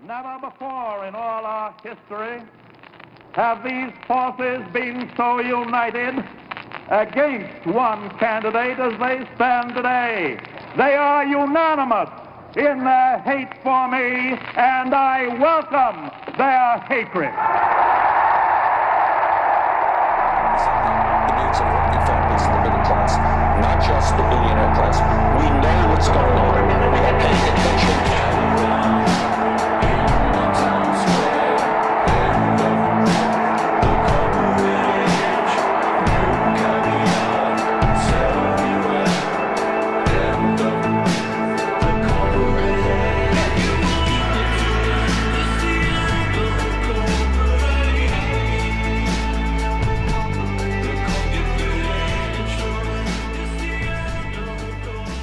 Never before in all our history have these forces been so united against one candidate as they stand today. They are unanimous in their hate for me, and I welcome their hatred. The needs of working families and the middle class, not just the billionaire class. We know what's going on. We are paying attention.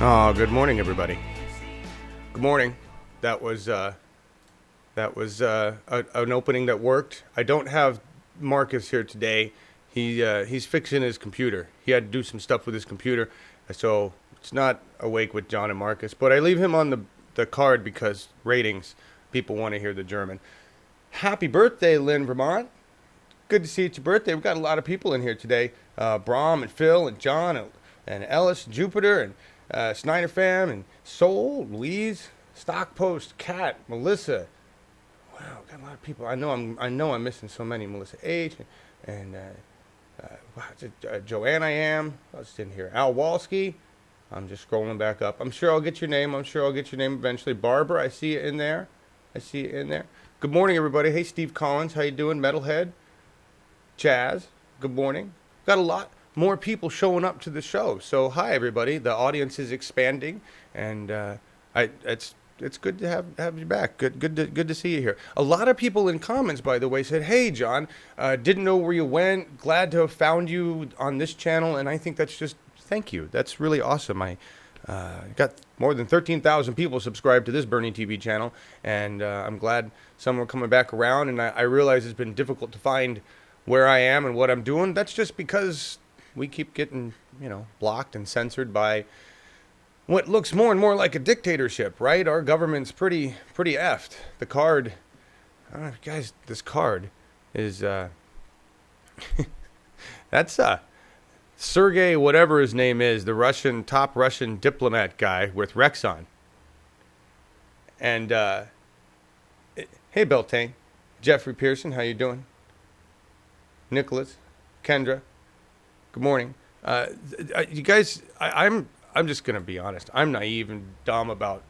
Oh, good morning, everybody. Good morning. That was an opening that worked. I don't have Markus here today. He's fixing his computer. He had to do some stuff with his computer, so it's not Awake with John and Markus. But I leave him on the card because ratings. People want to hear the German. Happy birthday, Linn, Vermont. Good to see it's your birthday. We've got a lot of people in here today. Brom and Phil and John and Ellis, Jupiter and Snyder Fam and Soul, Louise, Stockpost, Kat, Melissa. Wow, got a lot of people. I know I'm missing so many. Melissa H. and Joanne. I was in here. Al Walski. I'm just scrolling back up. I'm sure I'll get your name. Eventually. Barbara, I see it in there. Good morning, everybody. Hey, Steve Collins, how you doing? Metalhead. Chaz, good morning. Got a lot more people showing up to the show. So hi, everybody. The audience is expanding, and it's good to have you back. Good to see you here. A lot of people in comments, by the way, said, "Hey, John, didn't know where you went. Glad to have found you on this channel." And I think that's just thank you. That's really awesome. I got more than 13,000 people subscribed to this Bernie TV channel, and I'm glad some are coming back around. And I realize it's been difficult to find where I am and what I'm doing. That's just because we keep getting, blocked and censored by what looks more and more like a dictatorship, right? Our government's pretty effed. The card, I don't know, guys, this card is, that's Sergey, whatever his name is, the top Russian diplomat guy with Rexxon. And, hey, Beltane, Jeffrey Pearson, how you doing? Nicholas, Kendra. Good morning. You guys, I'm just going to be honest. I'm naive and dumb about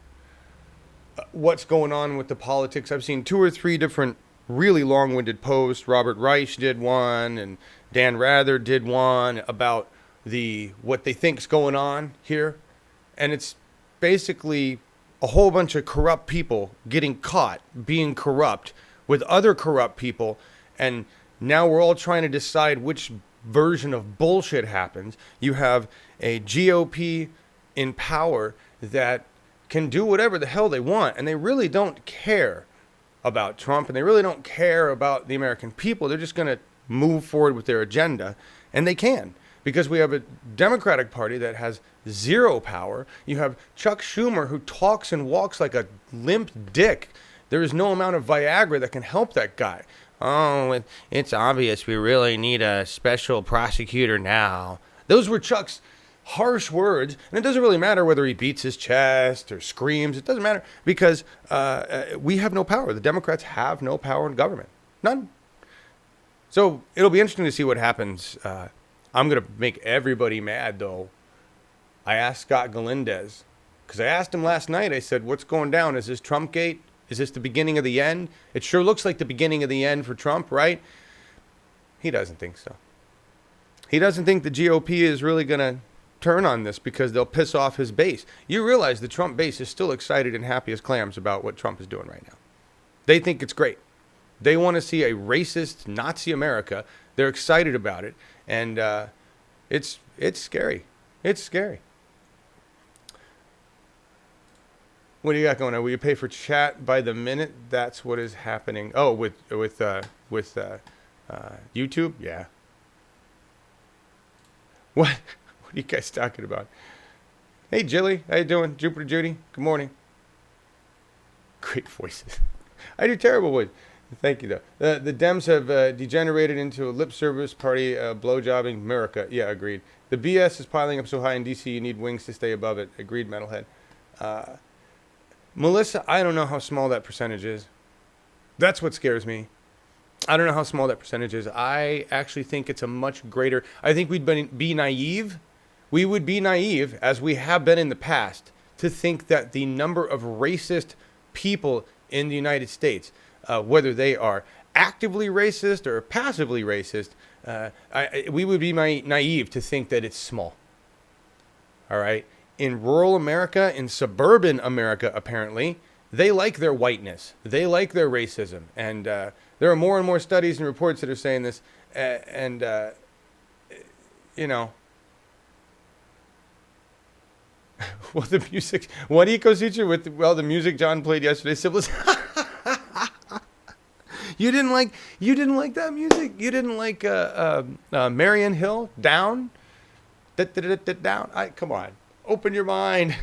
what's going on with the politics. I've seen 2 or 3 different really long-winded posts. Robert Reich did one, and Dan Rather did one about what they think's going on here. And it's basically a whole bunch of corrupt people getting caught being corrupt with other corrupt people. And now we're all trying to decide which version of bullshit happens. You have a GOP in power that can do whatever the hell they want, and they really don't care about Trump, and they really don't care about the American people. They're just going to move forward with their agenda, and they can, because we have a Democratic Party that has zero power. You have Chuck Schumer, who talks and walks like a limp dick. There is no amount of Viagra that can help that guy. Oh, it's obvious we really need a special prosecutor now. Those were Chuck's harsh words, and it doesn't really matter whether he beats his chest or screams. It doesn't matter because we have no power. The Democrats have no power in government. None. So it'll be interesting to see what happens. I'm going to make everybody mad, though. I asked Scott Galindez, because I asked him last night, I said, what's going down? Is this Trump gate? Is this the beginning of the end? It sure looks like the beginning of the end for Trump, right? He doesn't think so. He doesn't think the GOP is really going to turn on this because they'll piss off his base. You realize the Trump base is still excited and happy as clams about what Trump is doing right now. They think it's great. They want to see a racist Nazi America. They're excited about it. And it's scary. It's scary. What do you got going on? Will you pay for chat by the minute? That's what is happening. Oh, with YouTube? Yeah. What are you guys talking about? Hey, Jilly. How you doing? Jupiter Judy. Good morning. Great voices. I do terrible with. Thank you, though. The Dems have degenerated into a lip service party, blowjobbing America. Yeah, agreed. The BS is piling up so high in D.C. you need wings to stay above it. Agreed, Metalhead. Melissa, I don't know how small that percentage is. That's what scares me. I don't know how small that percentage is. I actually think it's a much greater. I think we'd be naive. We would be naive, as we have been in the past, to think that the number of racist people in the United States, whether they are actively racist or passively racist, we would be naive to think that it's small. All right? In rural America, in suburban America, apparently, they like their whiteness. They like their racism. And there are more and more studies and reports that are saying this. You know. Well, the music. What Eco Teacher with, the music John played yesterday. You didn't like that music? You didn't like Marion Hill? Down? Down? Come on. Open your mind.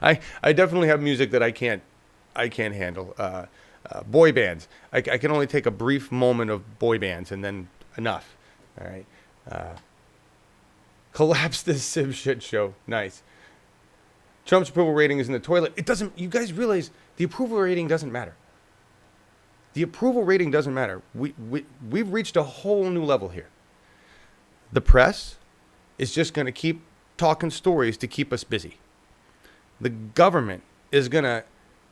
I definitely have music that I can't handle. Boy bands. I can only take a brief moment of boy bands and then enough. All right. Collapse this Civ shit show. Nice. Trump's approval rating is in the toilet. It doesn't. You guys realize the approval rating doesn't matter. The approval rating doesn't matter. We've reached a whole new level here. The press is just going to keep talking stories to keep us busy. The government is going to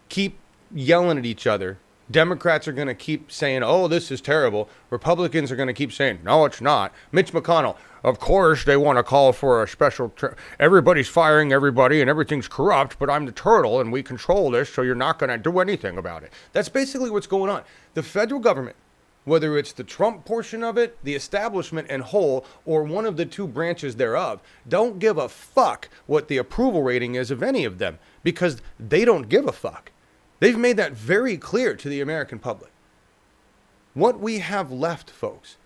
keep yelling at each other. Democrats are going to keep saying, oh, this is terrible. Republicans are going to keep saying, no, it's not. Mitch McConnell, of course, they want to call for a special, everybody's firing everybody and everything's corrupt, but I'm the turtle and we control this, so you're not going to do anything about it. That's basically what's going on. The federal government, whether it's the Trump portion of it, the establishment and whole, or one of the two branches thereof, don't give a fuck what the approval rating is of any of them, because they don't give a fuck. They've made that very clear to the American public. What we have left, folks,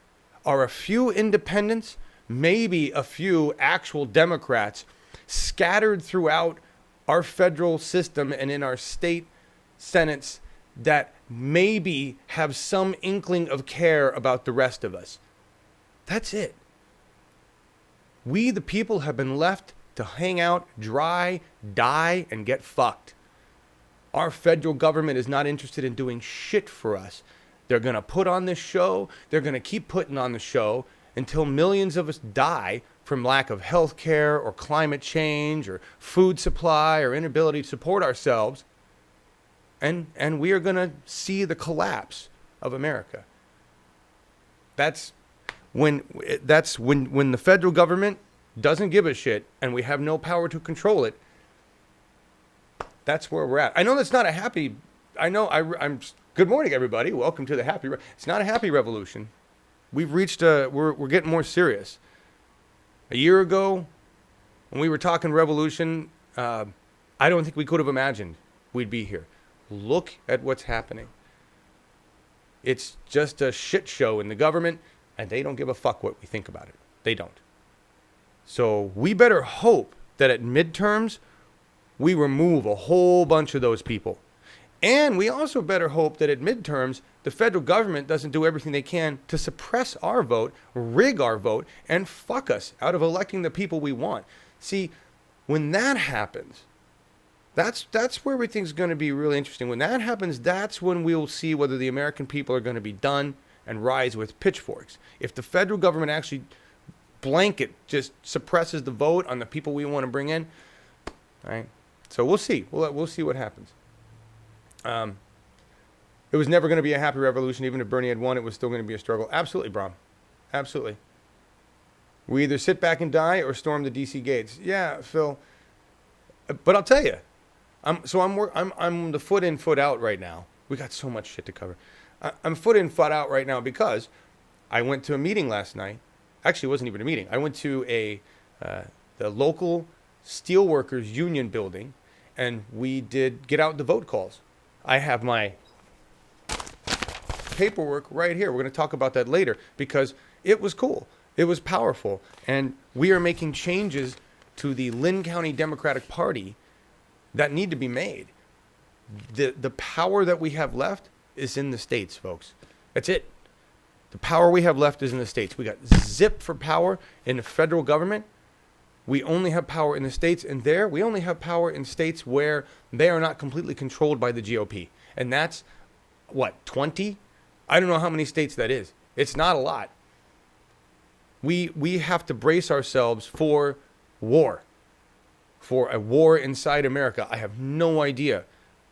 are a few independents, maybe a few actual Democrats scattered throughout our federal system and in our state senates that maybe have some inkling of care about the rest of us. That's it. We, the people, have been left to hang out, dry, die, and get fucked. Our federal government is not interested in doing shit for us. They're going to put on this show. They're going to keep putting on the show until millions of us die from lack of health care or climate change or food supply or inability to support ourselves. And we are going to see the collapse of America. That's when the federal government doesn't give a shit and we have no power to control it. That's where we're at. I know that's not a happy. I'm. Good morning, everybody. Welcome to the happy. It's not a happy revolution. We've reached we're getting more serious. A year ago, when we were talking revolution, I don't think we could have imagined we'd be here. Look at what's happening. It's just a shit show in the government, and they don't give a fuck what we think about it. They don't. So we better hope that at midterms, we remove a whole bunch of those people. And we also better hope that at midterms, the federal government doesn't do everything they can to suppress our vote, rig our vote, and fuck us out of electing the people we want. See, when that happens, that's where everything's going to be really interesting. When that happens, that's when we'll see whether the American people are going to be done and rise with pitchforks. If the federal government actually blanket just suppresses the vote on the people we want to bring in, all right? So we'll see. We'll see what happens. It was never going to be a happy revolution. Even if Bernie had won, it was still going to be a struggle. Absolutely, Brom. Absolutely. We either sit back and die or storm the D.C. gates. Yeah, Phil. But I'll tell you, I'm the foot in, foot out right now. We got so much shit to cover. I'm foot in, foot out right now because I went to a meeting last night. Actually, it wasn't even a meeting. I went to the local steelworkers union building, and we did get out the vote calls. I have my paperwork right here. We're going to talk about that later because it was cool. It was powerful. And we are making changes to the Linn County Democratic Party that need to be made. The power that we have left is in the states, folks. That's it. The power we have left is in the states. We got zip for power in the federal government. We only have power in the states, and we only have power in states where they are not completely controlled by the GOP. And that's, what, 20? I don't know how many states that is. It's not a lot. We have to brace ourselves for war, for a war inside America. I have no idea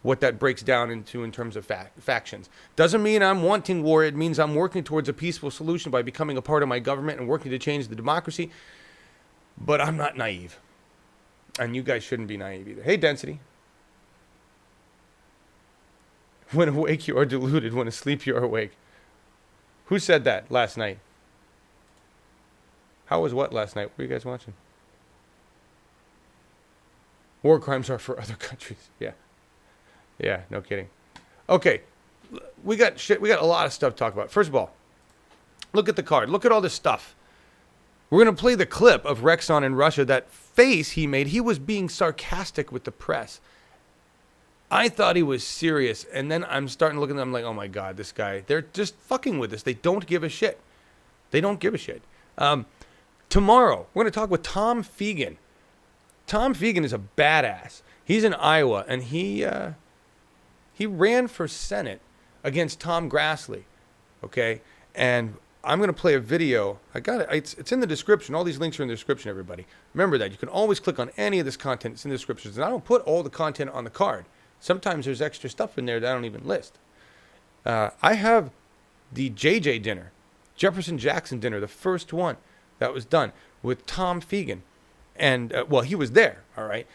what that breaks down into in terms of factions. Doesn't mean I'm wanting war. It means I'm working towards a peaceful solution by becoming a part of my government and working to change the democracy. But I'm not naive. And you guys shouldn't be naive either. Hey, Density. When awake, you are deluded. When asleep, you are awake. Who said that last night? How was what last night? What were you guys watching? War crimes are for other countries. Yeah. Yeah, no kidding. Okay. We got a lot of stuff to talk about. First of all, look at the card. Look at all this stuff. We're going to play the clip of Rexxon in Russia. That face he made, he was being sarcastic with the press. I thought he was serious. And then I'm starting to look at them like, oh my God, this guy. They're just fucking with us. They don't give a shit. They don't give a shit. Tomorrow, we're going to talk with Tom Fegan. Tom Fegan is a badass. He's in Iowa, and he ran for Senate against Tom Grassley. Okay? And I'm going to play a video. I got it. It's in the description. All these links are in the description, everybody. Remember that. You can always click on any of this content. It's in the description. And I don't put all the content on the card. Sometimes there's extra stuff in there that I don't even list. I have the JJ dinner, Jefferson Jackson dinner, the first one that was done with Tom Fegan. And, well, he was there, all right?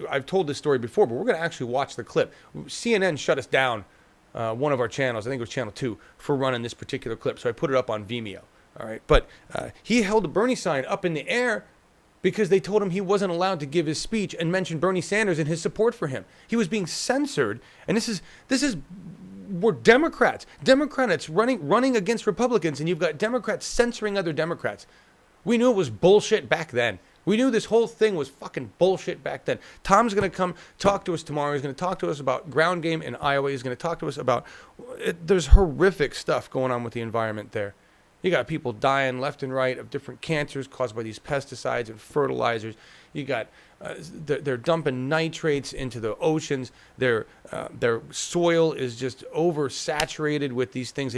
I've told this story before, but we're going to actually watch the clip. CNN shut us down, one of our channels, I think it was channel 2, for running this particular clip. So I put it up on Vimeo, all right? But he held a Bernie sign up in the air because they told him he wasn't allowed to give his speech and mention Bernie Sanders and his support for him. He was being censored. And we're Democrats running against Republicans, and you've got Democrats censoring other Democrats. We knew it was bullshit back then. We knew this whole thing was fucking bullshit back then. Tom's going to come talk to us tomorrow. He's going to talk to us about ground game in Iowa. He's going to talk to us about there's horrific stuff going on with the environment there. You got people dying left and right of different cancers caused by these pesticides and fertilizers. You got they're dumping nitrates into the oceans. Their soil is just oversaturated with these things.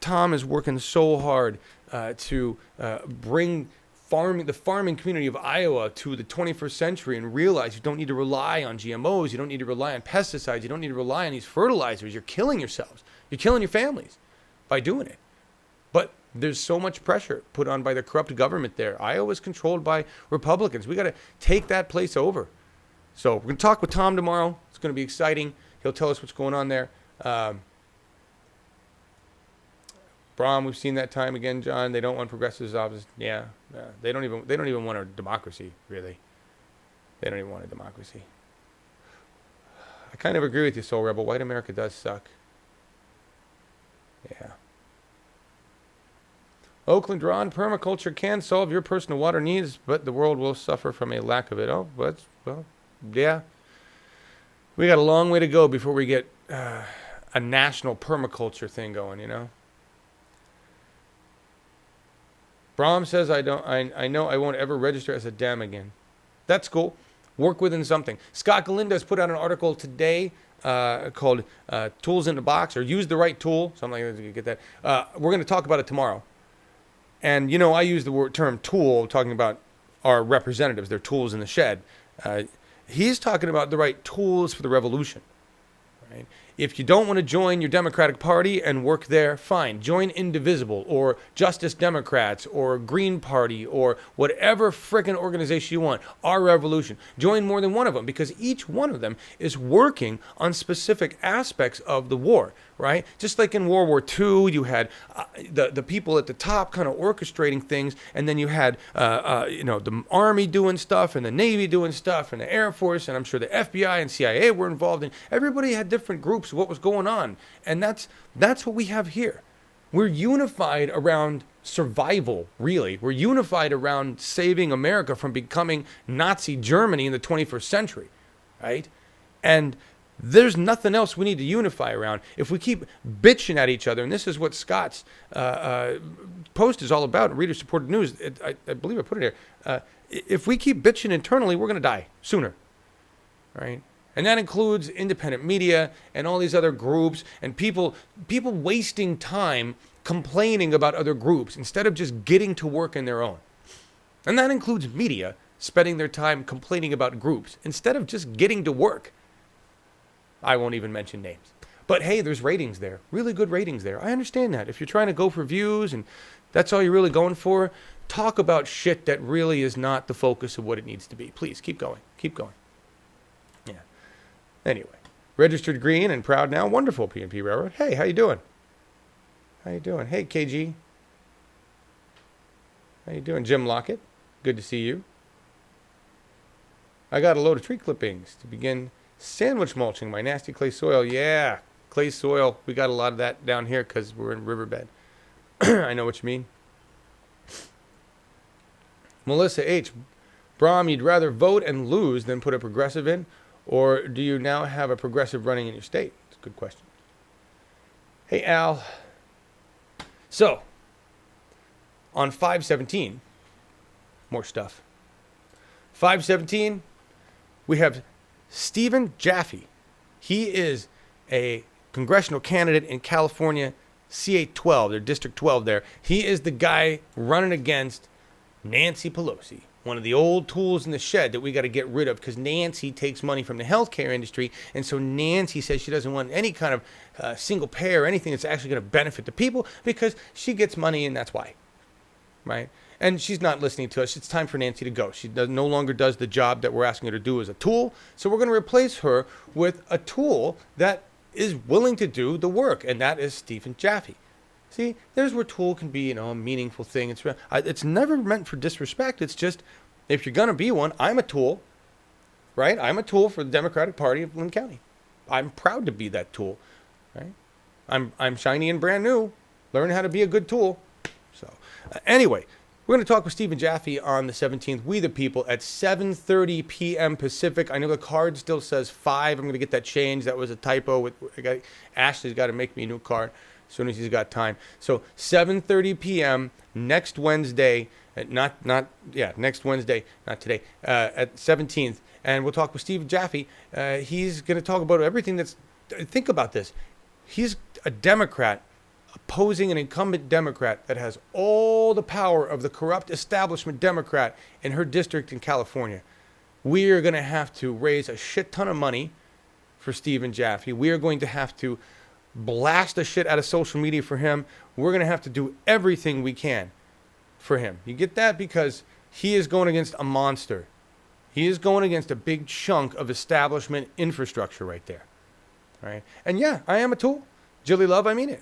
Tom is working so hard to bring the farming community of Iowa to the 21st century and realize you don't need to rely on GMOs. You don't need to rely on pesticides. You don't need to rely on these fertilizers. You're killing yourselves. You're killing your families by doing it. But there's so much pressure put on by the corrupt government there. Iowa's controlled by Republicans. We got to take that place over. So we're going to talk with Tom tomorrow. It's going to be exciting. He'll tell us what's going on there. Brahm, we've seen that time again, John. They don't want progressives office. Yeah, they don't even want a democracy, really. They don't even want a democracy. I kind of agree with you, Soul Rebel. White America does suck. Yeah. Oakland Ron, permaculture can solve your personal water needs, but the world will suffer from a lack of it. Oh, but, well, yeah. We got a long way to go before we get a national permaculture thing going, you know? Brahm says, I know I won't ever register as a Dem again. That's cool. Work within something. Scott Galinda's put out an article today called Tools in the Box, or Use the Right Tool. Something like that, you get that. We're going to talk about it tomorrow. And, you know, I use the term tool, talking about our representatives, their tools in the shed. He's talking about the right tools for the revolution. Right? If you don't want to join your Democratic Party and work there, fine. Join Indivisible or Justice Democrats or Green Party or whatever frickin' organization you want. Our revolution. Join more than one of them, because each one of them is working on specific aspects of the war, right? Just like in World War II, you had the people at the top kind of orchestrating things, and then you had the Army doing stuff and the Navy doing stuff and the Air Force, and I'm sure the FBI and CIA were involved in. Everybody had different groups of what was going on, and that's what we have here. We're unified around survival, really. We're unified around saving America from becoming Nazi Germany in the 21st century, right? And There's nothing else we need to unify around. If we keep bitching at each other, and this is what Scott's post is all about, reader-supported news, I believe I put it here. If we keep bitching internally, we're going to die sooner, right? And that includes independent media and all these other groups and people wasting time complaining about other groups instead of just getting to work in their own. And that includes media spending their time complaining about groups instead of just getting to work. I won't even mention names. But hey, there's ratings there. Really good ratings there. I understand that. If you're trying to go for views and that's all you're really going for, talk about shit that really is not the focus of what it needs to be. Please, keep going. Keep going. Yeah. Anyway, registered green and proud now. Wonderful, PNP Railroad. Hey, how you doing? How you doing? Hey, KG. How you doing? Jim Lockett. Good to see you. I got a load of tree clippings to begin sandwich mulching my nasty clay soil. Yeah, clay soil. We got a lot of that down here because we're in riverbed. I know what you mean. Melissa H. Brom, you'd rather vote and lose than put a progressive in? Or do you now have a progressive running in your state? It's a good question. Hey, Al. So, on 5/17, more stuff. 5/17, we have Stephen Jaffe. He is a congressional candidate in California, CA12, their District 12 there. He is the guy running against Nancy Pelosi, one of the old tools in the shed that we got to get rid of because Nancy takes money from the healthcare industry. And so Nancy says she doesn't want any kind of single payer or anything that's actually going to benefit the people because she gets money and that's why, right? And she's not listening to us. It's time for Nancy to go. She no longer does the job that we're asking her to do as a tool. So we're going to replace her with a tool that is willing to do the work, and that is Stephen Jaffe. See, there's where tool can be, a meaningful thing. It's never meant for disrespect. It's just, if you're going to be one, I'm a tool, right? I'm a tool for the Democratic Party of Linn County. I'm proud to be that tool, right? I'm shiny and brand new. Learn how to be a good tool. So, anyway. We're going to talk with Stephen Jaffe on the 17th, We the People, at 7:30 p.m. Pacific. I know the card still says 5. I'm going to get that changed. That was a typo. Ashley's got to make me a new card as soon as he's got time. So 7:30 p.m. next Wednesday, next Wednesday, not today, at 17th. And we'll talk with Stephen Jaffe. He's going to talk about everything that's, think about this. He's a Democrat opposing an incumbent Democrat that has all the power of the corrupt establishment Democrat in her district in California. We are going to have to raise a shit ton of money for Stephen Jaffe. We are going to have to blast the shit out of social media for him. We're going to have to do everything we can for him. You get that? Because he is going against a monster. He is going against a big chunk of establishment infrastructure right there. Right? And yeah, I am a tool. Jilly Love, I mean it.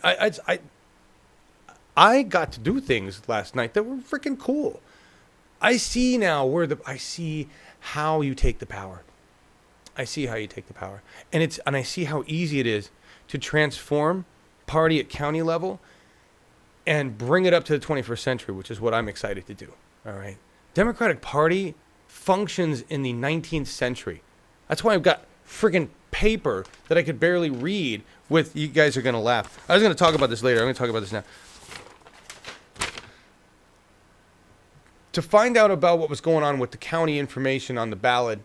I got to do things last night that were freaking cool. I see now I see how you take the power. I see how you take the power. And I see how easy it is to transform party at county level and bring it up to the 21st century, which is what I'm excited to do. All right. Democratic Party functions in the 19th century. That's why I've got freaking paper that I could barely read with, you guys are going to laugh. I was going to talk about this later. I'm going to talk about this now. To find out about what was going on with the county information on the ballot,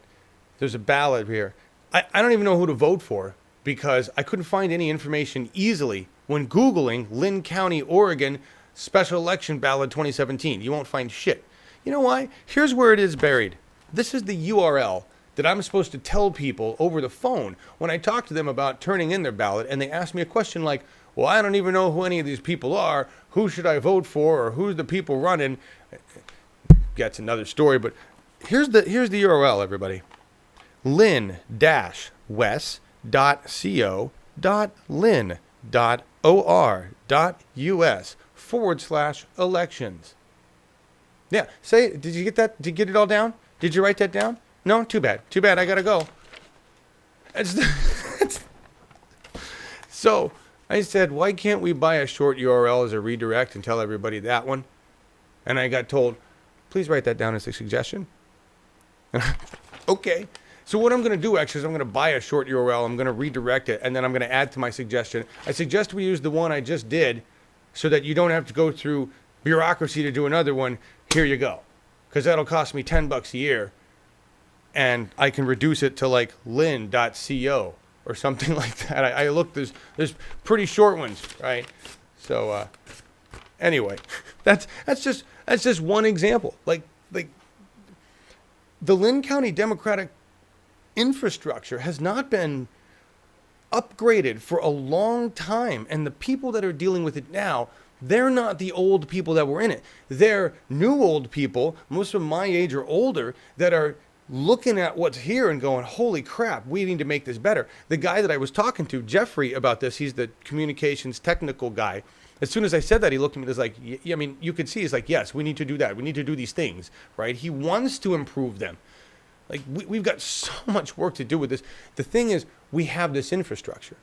there's a ballot here. I don't even know who to vote for because I couldn't find any information easily when Googling Linn County, Oregon, special election ballot 2017. You won't find shit. You know why? Here's where it is buried. This is the URL that I'm supposed to tell people over the phone when I talk to them about turning in their ballot and they ask me a question like, well, I don't even know who any of these people are. Who should I vote for? Or who's the people running? That's another story, but here's the URL, everybody. linn-wes.co.linn.or.us/elections. Yeah, did you get that? Did you get it all down? Did you write that down? No? Too bad. Too bad. I got to go. So I said, why can't we buy a short URL as a redirect and tell everybody that one? And I got told, please write that down as a suggestion. Okay. So what I'm going to do actually is I'm going to buy a short URL. I'm going to redirect it, and then I'm going to add to my suggestion. I suggest we use the one I just did so that you don't have to go through bureaucracy to do another one. Here you go. Because that'll cost me $10 a year, and I can reduce it to like linn.co or something like that. I looked, there's pretty short ones, right? So anyway, that's just one example. Like the Linn County Democratic infrastructure has not been upgraded for a long time, and the people that are dealing with it now, they're not the old people that were in it. They're new old people, most of my age or older, that are looking at what's here and going, holy crap, we need to make this better. The guy that I was talking to, Jeffrey, about this, he's the communications technical guy. As soon as I said that, he looked at me and was like, I mean, you could see, he's like, yes, we need to do that. We need to do these things, right? He wants to improve them. Like, we've got so much work to do with this. The thing is, we have this infrastructure.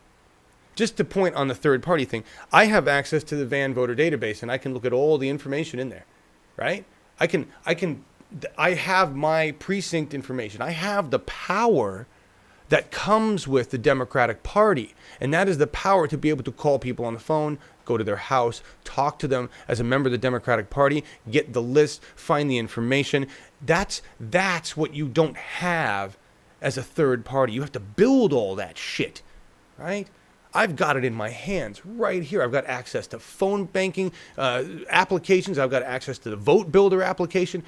Just to point on the third party thing, I have access to the van voter database, and I can look at all the information in there, right? I have my precinct information. I have the power that comes with the Democratic Party, and that is the power to be able to call people on the phone, go to their house, talk to them as a member of the Democratic Party, get the list, find the information. That's what you don't have as a third party. You have to build all that shit, right? I've got it in my hands right here. I've got access to phone banking applications. I've got access to the Vote Builder application.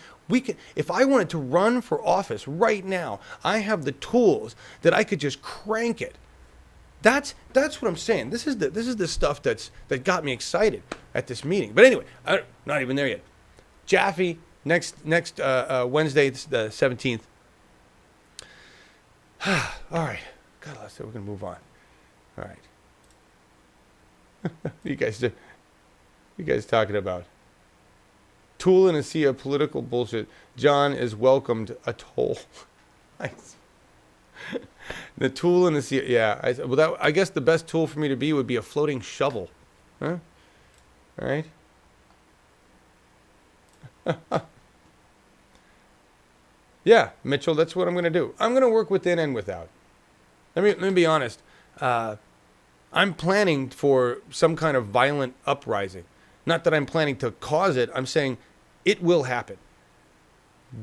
If I wanted to run for office right now, I have the tools that I could just crank it. That's what I'm saying. This is the stuff that got me excited at this meeting. But anyway, not even there yet. Jaffe next Wednesday, the 17th. All right. God, let's say we're gonna move on. All right. You guys talking about? Tool in a sea of political bullshit. John is welcomed a toll. Nice. The tool in the sea. Yeah. I guess the best tool for me to be would be a floating shovel. Huh? All right. Yeah, Mitchell, that's what I'm going to do. I'm going to work within and without. Let me be honest. I'm planning for some kind of violent uprising. Not that I'm planning to cause it. I'm saying it will happen.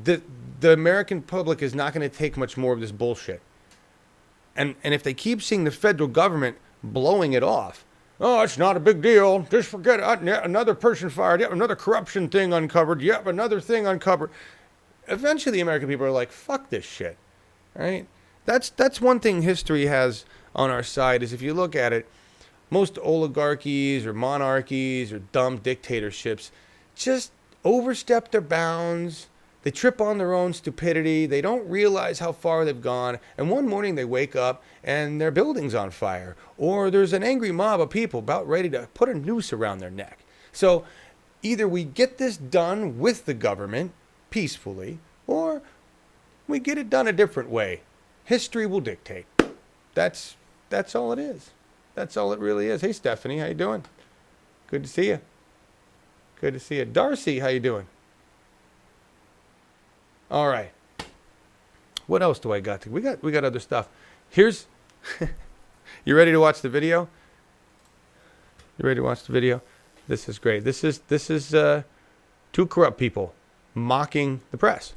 The American public is not going to take much more of this bullshit. And if they keep seeing the federal government blowing it off, oh, it's not a big deal. Just forget it. Another person fired. Yep, another corruption thing uncovered. Yep, another thing uncovered. Eventually, the American people are like, fuck this shit. Right? That's one thing history has on our side, is if you look at it, most oligarchies or monarchies or dumb dictatorships just overstep their bounds. They trip on their own stupidity. They don't realize how far they've gone. And one morning they wake up and their building's on fire. Or there's an angry mob of people about ready to put a noose around their neck. So either we get this done with the government peacefully, or we get it done a different way. History will dictate. That's all it is. That's all it really is. Hey, Stephanie, how you doing? Good to see you. Good to see you. Darcy, how you doing? All right. What else do I got? We got other stuff. Here's. You ready to watch the video? You ready to watch the video? This is great. This is two corrupt people mocking the press.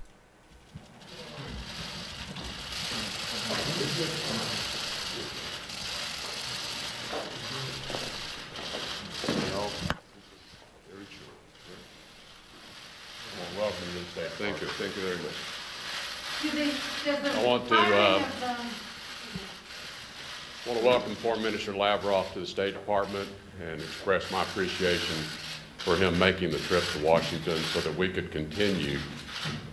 Thank you. Thank you very much. I want to welcome Foreign Minister Lavrov to the State Department and express my appreciation for him making the trip to Washington so that we could continue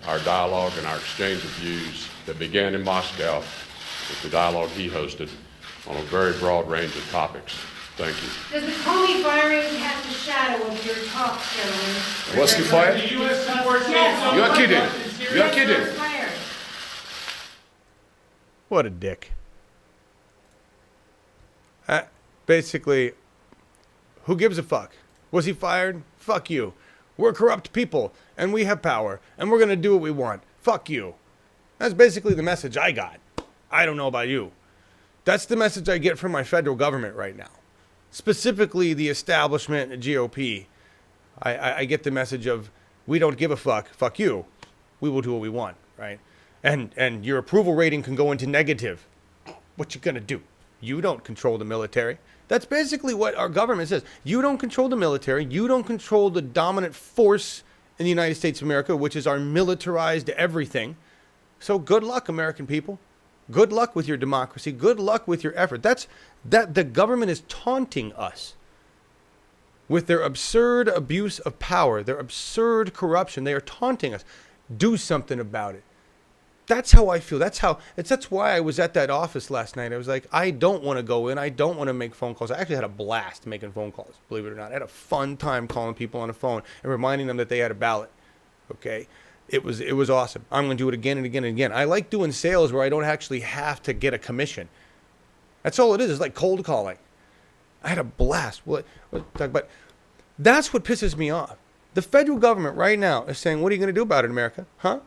our dialogue and our exchange of views that began in Moscow with the dialogue he hosted on a very broad range of topics. Thank you. Does the Comey firing cast a shadow over your talks, gentlemen? Was he fired? Yes. You're kidding. You're kidding. Fired. What a dick. Basically, who gives a fuck? Was he fired? Fuck you. We're corrupt people, and we have power, and we're going to do what we want. Fuck you. That's basically the message I got. I don't know about you. That's the message I get from my federal government right now. Specifically the establishment and the GOP. I get the message of, we don't give a fuck. Fuck you. We will do what we want, right? And your approval rating can go into negative. What you gonna do? You don't control the military. That's basically what our government says. You don't control the military. You don't control the dominant force in the United States of America, which is our militarized everything. So good luck, American people. Good luck with your democracy. Good luck with your effort. The government is taunting us with their absurd abuse of power, their absurd corruption. They are taunting us. Do something about it. That's how I feel. That's why I was at that office last night. I was like, I don't want to go in. I don't want to make phone calls. I actually had a blast making phone calls, believe it or not. I had a fun time calling people on the phone and reminding them that they had a ballot. Okay? It was awesome. I'm going to do it again and again and again. I like doing sales where I don't actually have to get a commission. That's all it is. It's like cold calling. I had a blast. But that's what pisses me off. The federal government right now is saying, what are you going to do about it, America? Huh?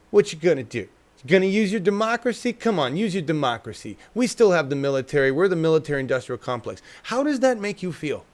What you going to do? You going to use your democracy? Come on, use your democracy. We still have the military. We're the military-industrial complex. How does that make you feel?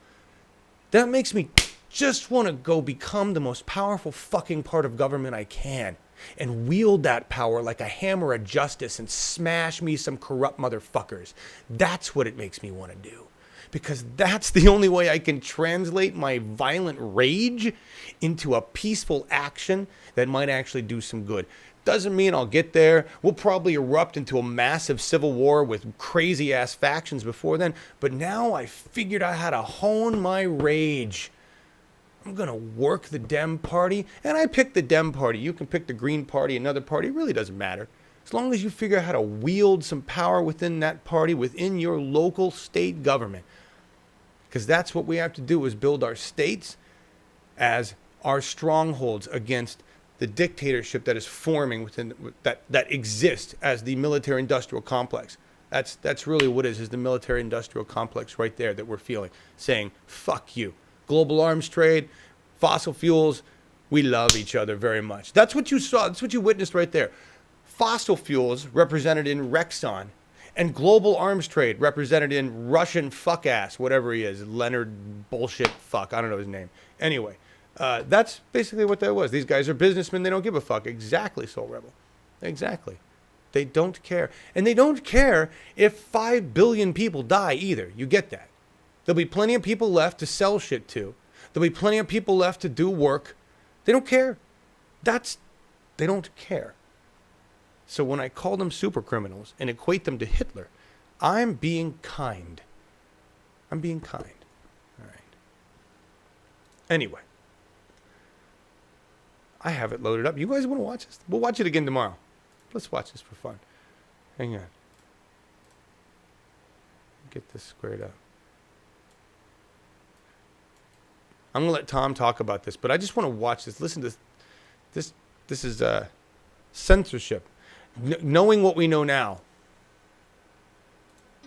That makes me just want to go become the most powerful fucking part of government I can and wield that power like a hammer of justice and smash me some corrupt motherfuckers. That's what it makes me want to do. Because that's the only way I can translate my violent rage into a peaceful action that might actually do some good. Doesn't mean I'll get there. We'll probably erupt into a massive civil war with crazy-ass factions before then. But now I figured out how to hone my rage. I'm going to work the Dem Party. And I picked the Dem Party. You can pick the Green Party, another party. It really doesn't matter. As long as you figure out how to wield some power within that party, within your local state government. Because that's what we have to do, is build our states as our strongholds against the dictatorship that is forming within that exists as the military-industrial complex. That's really what it is the military-industrial complex right there that we're feeling, saying, fuck you. Global arms trade, fossil fuels, we love each other very much. That's what you saw. That's what you witnessed right there. Fossil fuels represented in Rexxon, and global arms trade represented in Russian fuck-ass, whatever he is, Leonard bullshit fuck, I don't know his name. Anyway, that's basically what that was. These guys are businessmen. They don't give a fuck. Exactly, Soul Rebel. Exactly. They don't care. And they don't care if 5 billion people die either. You get that. There'll be plenty of people left to sell shit to. There'll be plenty of people left to do work. They don't care. They don't care. So when I call them super criminals and equate them to Hitler, I'm being kind. I'm being kind. All right. Anyway. I have it loaded up. You guys want to watch this? We'll watch it again tomorrow. Let's watch this for fun. Hang on. Get this squared up. I'm going to let Tom talk about this, but I just want to watch this. Listen to this. This is censorship. Knowing what we know now.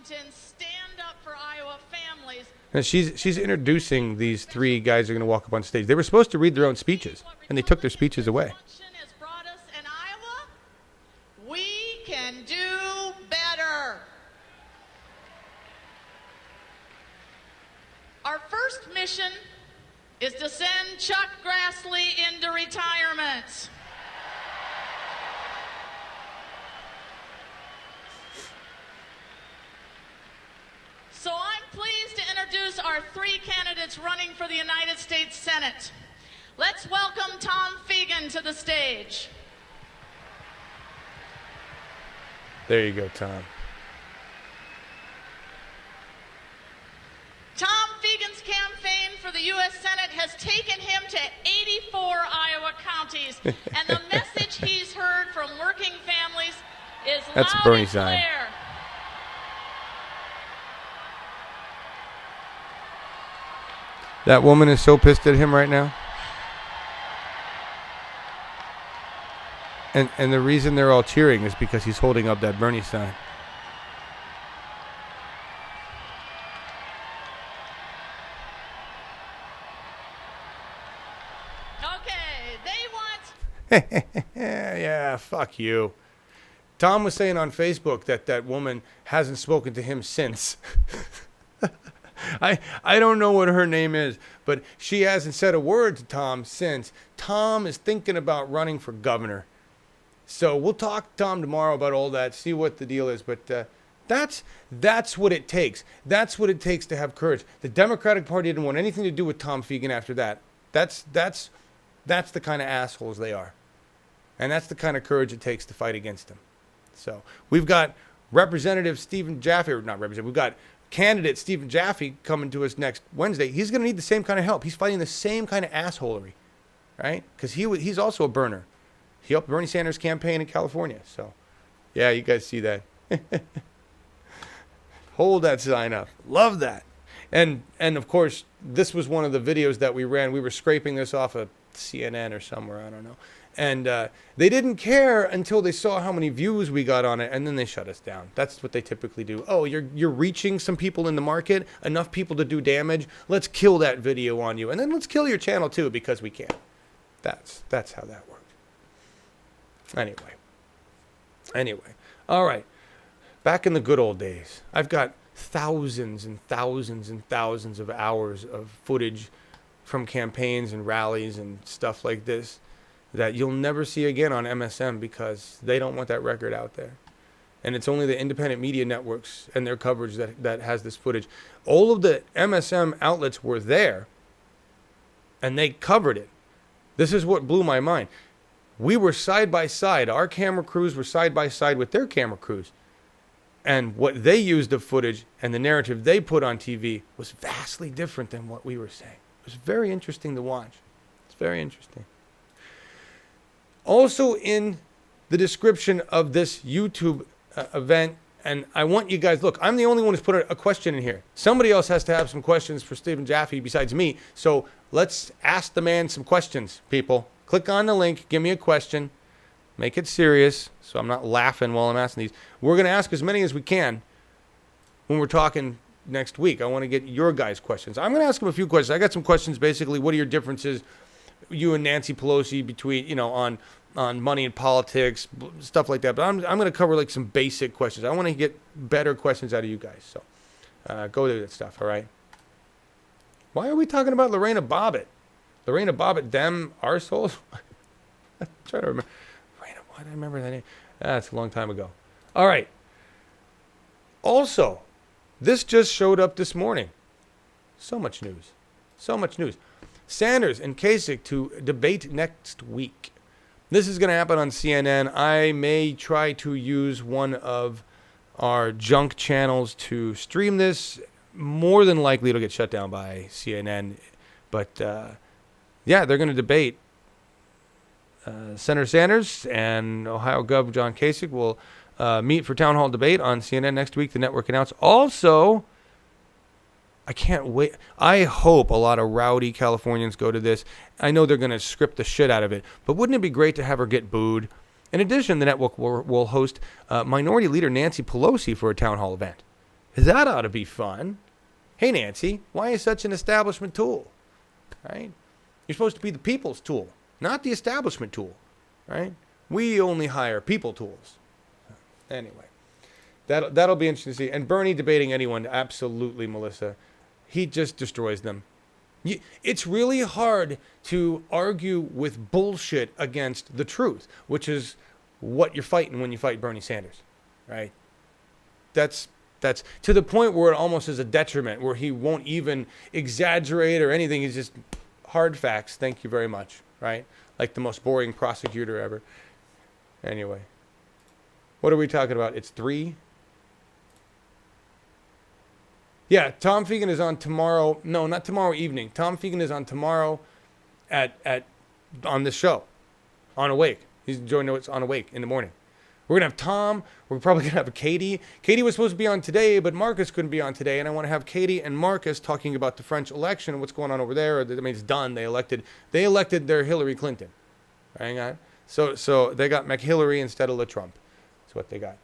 Stand up for Iowa families. And she's introducing these 3 guys who are going to walk up on stage. They were supposed to read their own speeches, and they took their speeches away. Has brought us in Iowa. We can do better. Our first mission is to send Chuck Grassley into retirement. So I'm pleased to introduce our 3 candidates running for the United States Senate. Let's welcome Tom Fegan to the stage. There you go, Tom. Tom Fegan's campaign for the U.S. Senate has taken him to 84 Iowa counties, and the message he's heard from working families is That's loud Bernie and sign. clear. That woman is so pissed at him right now. And the reason they're all cheering is because he's holding up that Bernie sign. Okay, they want... Yeah, fuck you. Tom was saying on Facebook that that woman hasn't spoken to him since. I don't know what her name is, but she hasn't said a word to Tom since. Tom is thinking about running for governor. So we'll talk to Tom tomorrow about all that, see what the deal is. But that's what it takes. That's what it takes to have courage. The Democratic Party didn't want anything to do with Tom Fegan after that. That's the kind of assholes they are. And that's the kind of courage it takes to fight against them. So we've got Representative Stephen Jaffe, or not Representative, we've got candidate Stephen Jaffe coming to us next Wednesday. He's going to need the same kind of help. He's fighting the same kind of assholery, right? Because he's also a burner. He helped Bernie Sanders' campaign in California. So, yeah, you guys see that. Hold that sign up. Love that. And of course, this was one of the videos that we ran. We were scraping this off of CNN or somewhere, I don't know. And they didn't care until they saw how many views we got on it, and then they shut us down. That's what they typically do. Oh, you're reaching some people in the market, enough people to do damage. Let's kill that video on you, and then let's kill your channel too because we can. That's how that works. Anyway, all right. Back in the good old days, I've got thousands and thousands and thousands of hours of footage from campaigns and rallies and stuff like this that you'll never see again on MSM because they don't want that record out there. And it's only the independent media networks and their coverage that has this footage. All of the MSM outlets were there, and they covered it. This is what blew my mind. We were side by side. Our camera crews were side by side with their camera crews. And what they used of footage and the narrative they put on TV was vastly different than what we were saying. It was very interesting to watch. It's very interesting. Also in the description of this YouTube event, and I want you guys, look, I'm the only one who's put a question in here. Somebody else has to have some questions for Stephen Jaffe besides me. So let's ask the man some questions, people. Click on the link, give me a question, make it serious so I'm not laughing while I'm asking these. We're going to ask as many as we can when we're talking next week. I want to get your guys' questions. I'm going to ask them a few questions. I got some questions basically. What are your differences, you and Nancy Pelosi, between, on money and politics, stuff like that. But I'm going to cover like some basic questions. I want to get better questions out of you guys. So go do that stuff, all right? Why are we talking about Lorena Bobbitt? Lorena Bobbitt, Dem arseholes? I'm trying to remember. Lorena, why did I remember that name? That's a long time ago. All right. Also, this just showed up this morning. So much news. So much news. Sanders and Kasich to debate next week. This is going to happen on CNN. I may try to use one of our junk channels to stream this. More than likely, it'll get shut down by CNN. But, yeah, they're going to debate. Senator Sanders and Ohio Gov. John Kasich will meet for town hall debate on CNN next week, the network announced. Also, I can't wait. I hope a lot of rowdy Californians go to this. I know they're going to script the shit out of it, but wouldn't it be great to have her get booed? In addition, the network will host Minority Leader Nancy Pelosi for a town hall event. That ought to be fun. Hey, Nancy, why are you such an establishment tool? Right? You're supposed to be the people's tool, not the establishment tool, right? We only hire people tools. Anyway, that'll be interesting to see. And Bernie debating anyone, absolutely, Melissa. He just destroys them. It's really hard to argue with bullshit against the truth, which is what you're fighting when you fight Bernie Sanders, right? That's to the point where it almost is a detriment, where he won't even exaggerate or anything. He's just hard facts. Thank you very much, right? Like the most boring prosecutor ever. Anyway, what are we talking about? It's 3. Yeah, Tom Fegan is on tomorrow. No, not tomorrow evening. Tom Fegan is on tomorrow on this show, on Awake. He's joining us on Awake in the morning. We're going to have Tom. We're probably going to have Katie. Katie was supposed to be on today, but Markus couldn't be on today. And I want to have Katie and Markus talking about the French election and what's going on over there. I mean, it's done. They elected their Hillary Clinton. Hang on. So they got McHillary instead of LaTrump. That's what they got.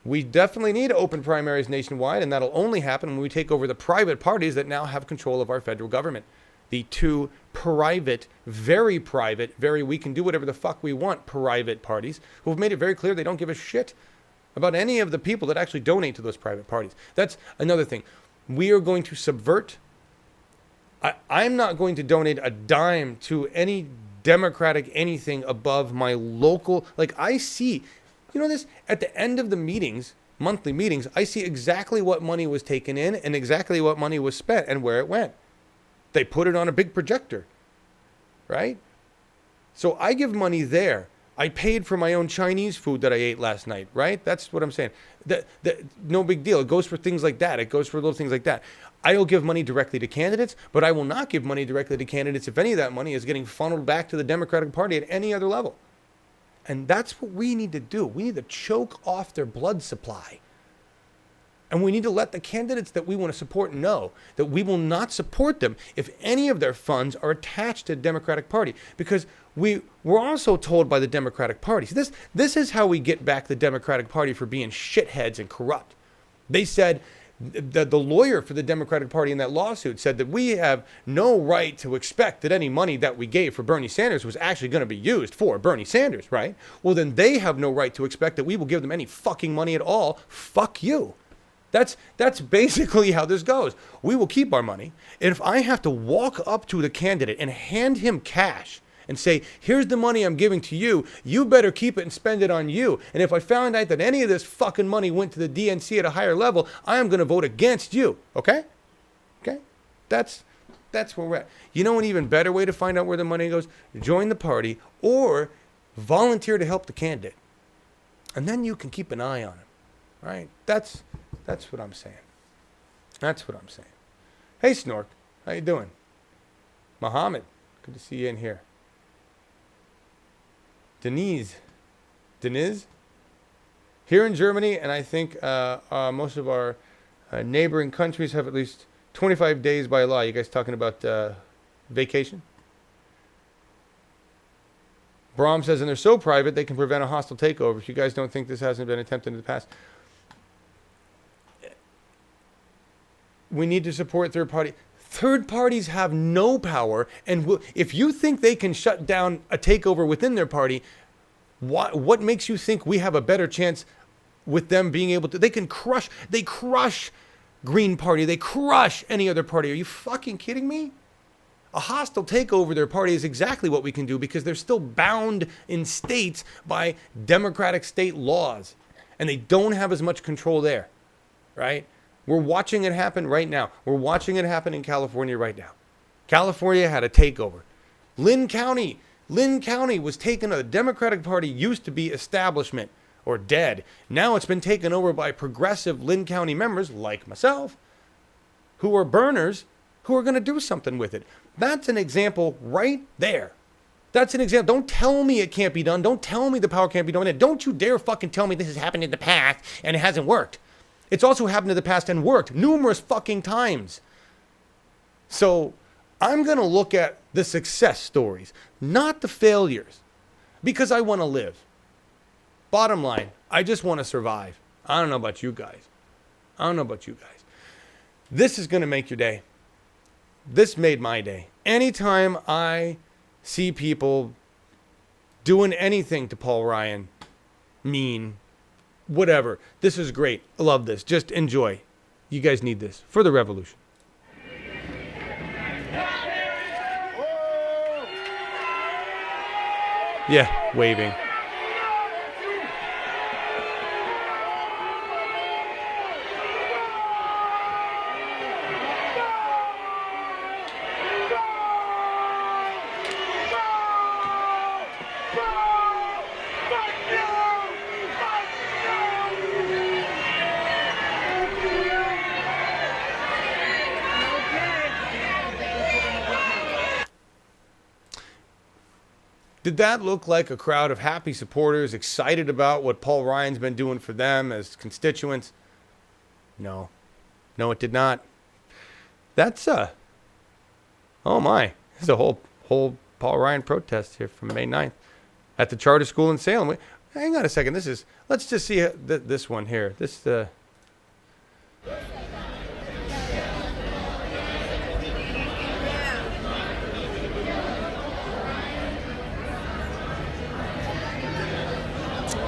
We definitely need open primaries nationwide, and that'll only happen when we take over the private parties that now have control of our federal government. the two private, very we can do whatever the fuck we want private parties who have made it very clear they don't give a shit about any of the people that actually donate to those private parties. That's another thing. We are going to subvert. I'm not going to donate a dime to any Democratic anything above my local. Like, I see, you know this, at the end of the meetings, monthly meetings, I see exactly what money was taken in and exactly what money was spent and where it went. They put it on a big projector, right? So I give money there. I paid for my own Chinese food that I ate last night, right? That's what I'm saying. No big deal. It goes for things like that. It goes for little things like that. I will give money directly to candidates, but I will not give money directly to candidates if any of that money is getting funneled back to the Democratic Party at any other level. And that's what we need to do. We need to choke off their blood supply. And we need to let the candidates that we want to support know that we will not support them if any of their funds are attached to the Democratic Party. Because we're also told by the Democratic Party. So this is how we get back the Democratic Party for being shitheads and corrupt. They said, the lawyer for the Democratic Party in that lawsuit said that we have no right to expect that any money that we gave for Bernie Sanders was actually going to be used for Bernie Sanders, right? Well, then they have no right to expect that we will give them any fucking money at all. Fuck you. That's basically how this goes. We will keep our money. And if I have to walk up to the candidate and hand him cash and say, here's the money I'm giving to you, you better keep it and spend it on you. And if I found out that any of this fucking money went to the DNC at a higher level, I am going to vote against you. Okay? Okay? That's where we're at. You know an even better way to find out where the money goes? Join the party or volunteer to help the candidate. And then you can keep an eye on him. Right? That's what I'm saying. That's what I'm saying. Hey, Snork. How you doing? Mohammed. Good to see you in here. Denise. Here in Germany, and I think most of our neighboring countries have at least 25 days by law. You guys talking about vacation? Brahm says, and they're so private, they can prevent a hostile takeover. If you guys don't think this hasn't been attempted in the past. We need to support third party. Third parties have no power, and if you think they can shut down a takeover within their party, what makes you think we have a better chance with them being able to? They crush Green Party, they crush any other party. Are you fucking kidding me? A hostile takeover of their party is exactly what we can do because they're still bound in states by democratic state laws, and they don't have as much control there, right? We're watching it happen right now. We're watching it happen in California right now. California had a takeover. Linn County was taken. The Democratic Party used to be establishment or dead. Now it's been taken over by progressive Linn County members like myself who are burners who are going to do something with it. That's an example right there. That's an example. Don't tell me it can't be done. Don't tell me the power can't be done. And don't you dare fucking tell me this has happened in the past and it hasn't worked. It's also happened in the past and worked numerous fucking times. So I'm going to look at the success stories, not the failures, because I want to live. Bottom line, I just want to survive. I don't know about you guys. This is going to make your day. This made my day. Anytime I see people doing anything to Paul Ryan, mean, whatever. This is great. I love this. Just enjoy. You guys need this for the revolution. Yeah, waving. Did that look like a crowd of happy supporters excited about what Paul Ryan's been doing for them as constituents? No. No, it did not. That's oh my. There's a whole Paul Ryan protest here from May 9th at the charter school in Salem. Wait, hang on a second. Let's just see this one here.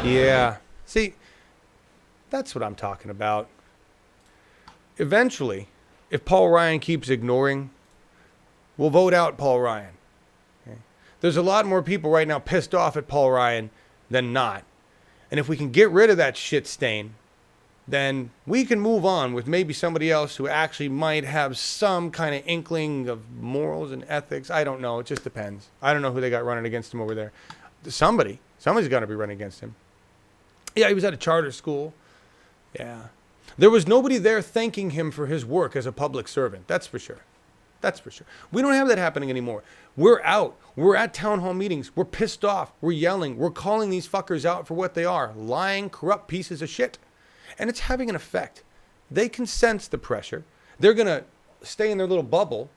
Yeah. See, that's what I'm talking about. Eventually, if Paul Ryan keeps ignoring, we'll vote out Paul Ryan. Okay? There's a lot more people right now pissed off at Paul Ryan than not. And if we can get rid of that shit stain, then we can move on with maybe somebody else who actually might have some kind of inkling of morals and ethics. I don't know. It just depends. I don't know who they got running against him over there. Somebody's got to be running against him. Yeah, he was at a charter school. Yeah. There was nobody there thanking him for his work as a public servant. That's for sure. That's for sure. We don't have that happening anymore. We're out. We're at town hall meetings. We're pissed off. We're yelling. We're calling these fuckers out for what they are. Lying, corrupt pieces of shit. And it's having an effect. They can sense the pressure. They're going to stay in their little bubble.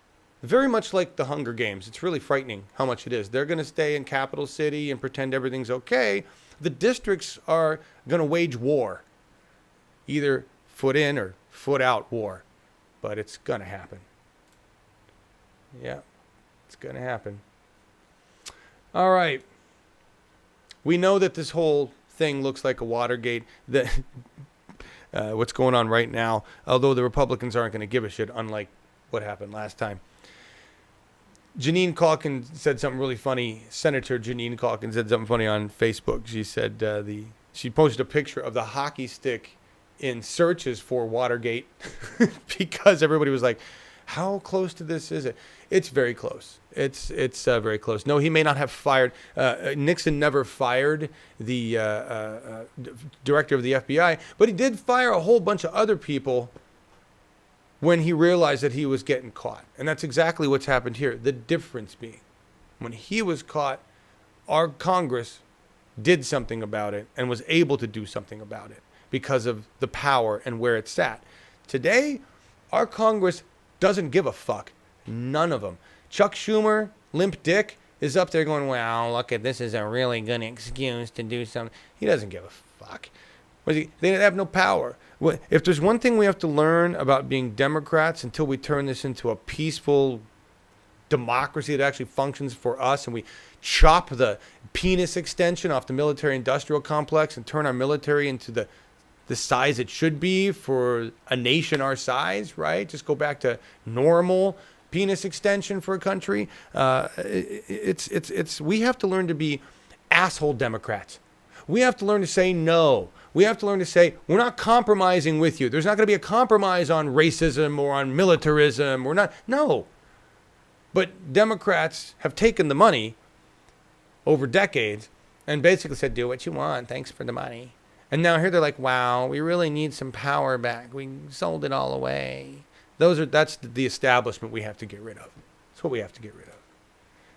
Very much like the Hunger Games. It's really frightening how much it is. They're going to stay in Capital City and pretend everything's okay. The districts are going to wage war. Either foot in or foot out war. But it's going to happen. Yeah, it's going to happen. All right. We know that this whole thing looks like a Watergate. What's going on right now, although the Republicans aren't going to give a shit, unlike what happened last time. Janine Calkins said something really funny. Senator Janine Calkins said something funny on Facebook. She said she posted a picture of the hockey stick in searches for Watergate because everybody was like, how close to this is it? It's very close. It's very close. No, he may not have fired. Nixon never fired the director of the FBI, but he did fire a whole bunch of other people when he realized that he was getting caught. And that's exactly what's happened here. The difference being, when he was caught, our Congress did something about it and was able to do something about it because of the power and where it sat. Today, our Congress doesn't give a fuck. None of them. Chuck Schumer, Limp Dick, is up there going, well, look at this is a really good excuse to do something. He doesn't give a fuck. They have no power. If there's one thing we have to learn about being Democrats until we turn this into a peaceful democracy that actually functions for us and we chop the penis extension off the military-industrial complex and turn our military into the size it should be for a nation our size, right? Just go back to normal penis extension for a country. We have to learn to be asshole Democrats. We have to learn to say no. We have to learn to say, we're not compromising with you. There's not going to be a compromise on racism or on militarism. We're not. No. But Democrats have taken the money over decades and basically said, do what you want. Thanks for the money. And now here they're like, wow, we really need some power back. We sold it all away. That's the establishment we have to get rid of. That's what we have to get rid of.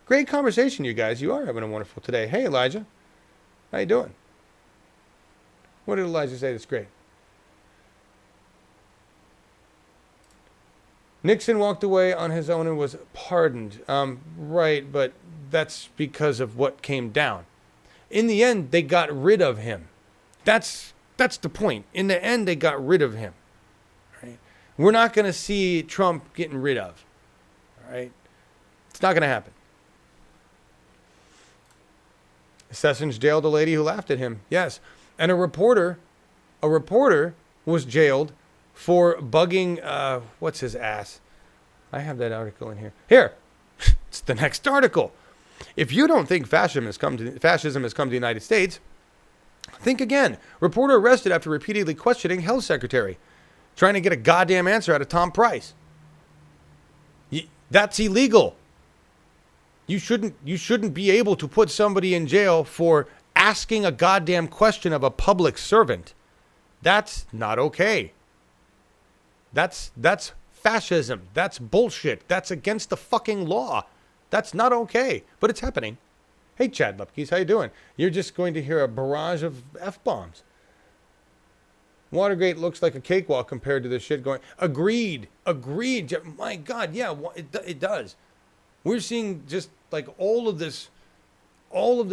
Great conversation, you guys. You are having a wonderful today. Hey, Elijah. How you doing? What did Elijah say that's great? Nixon walked away on his own and was pardoned. Right, but that's because of what came down. In the end, they got rid of him. That's the point. In the end, they got rid of him. Right? We're not going to see Trump getting rid of. All right? It's not going to happen. Sessions jailed a lady who laughed at him. Yes. And a reporter was jailed for bugging, what's his ass? I have that article in here. Here. It's the next article. If you don't think fascism has come to the United States, think again. Reporter arrested after repeatedly questioning health secretary, trying to get a goddamn answer out of Tom Price. That's illegal. You shouldn't be able to put somebody in jail for asking a goddamn question of a public servant. That's not okay. That's fascism. That's bullshit. That's against the fucking law. That's not okay. But it's happening. Hey, Chad Lupkes, how you doing? You're just going to hear a barrage of F-bombs. Watergate looks like a cakewalk compared to this shit going. Agreed. My God, yeah, it does. We're seeing just like all of this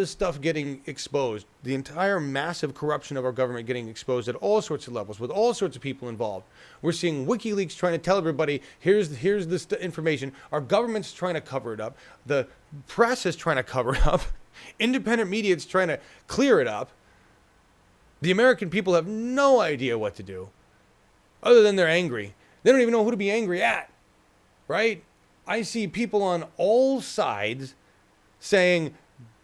stuff getting exposed. The entire massive corruption of our government getting exposed at all sorts of levels with all sorts of people involved. We're seeing WikiLeaks trying to tell everybody, here's this information. Our government's trying to cover it up. The press is trying to cover it up. Independent media is trying to clear it up. The American people have no idea what to do other than they're angry. They don't even know who to be angry at, right? I see people on all sides saying,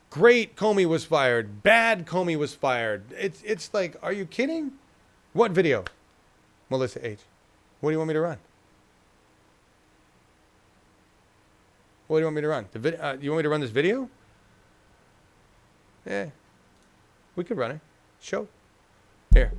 great, Comey was fired. Bad, Comey was fired. It's like, are you kidding? What video? Melissa H. What do you want me to run? What do you want me to run? You want me to run this video? Yeah. We could run it. Show. Here.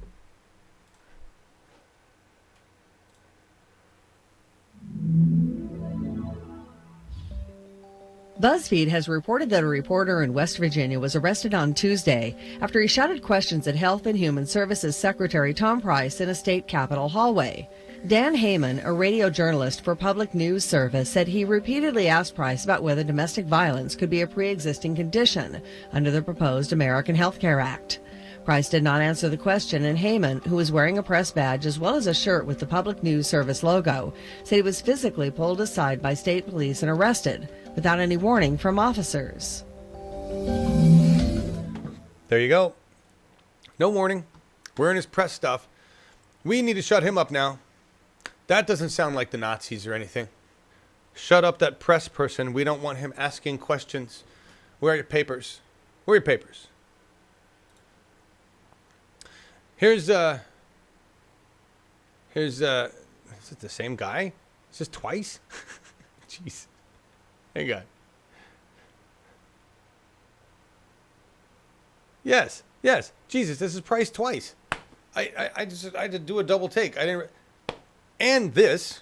BuzzFeed has reported that a reporter in West Virginia was arrested on Tuesday after he shouted questions at Health and Human Services Secretary Tom Price in a state capitol hallway. Dan Heyman, a radio journalist for Public News Service, said he repeatedly asked Price about whether domestic violence could be a pre-existing condition under the proposed American Health Care Act. Price did not answer the question, and Heyman, who was wearing a press badge as well as a shirt with the Public News Service logo, said he was physically pulled aside by state police and arrested without any warning from officers. There you go. No warning. Wearing his press stuff. We need to shut him up now. That doesn't sound like the Nazis or anything. Shut up that press person. We don't want him asking questions. Where are your papers? Where are your papers? Is it the same guy? Is this twice? Jeez. Hang on. Yes. Jesus, this is Price twice. I had to do a double take. And this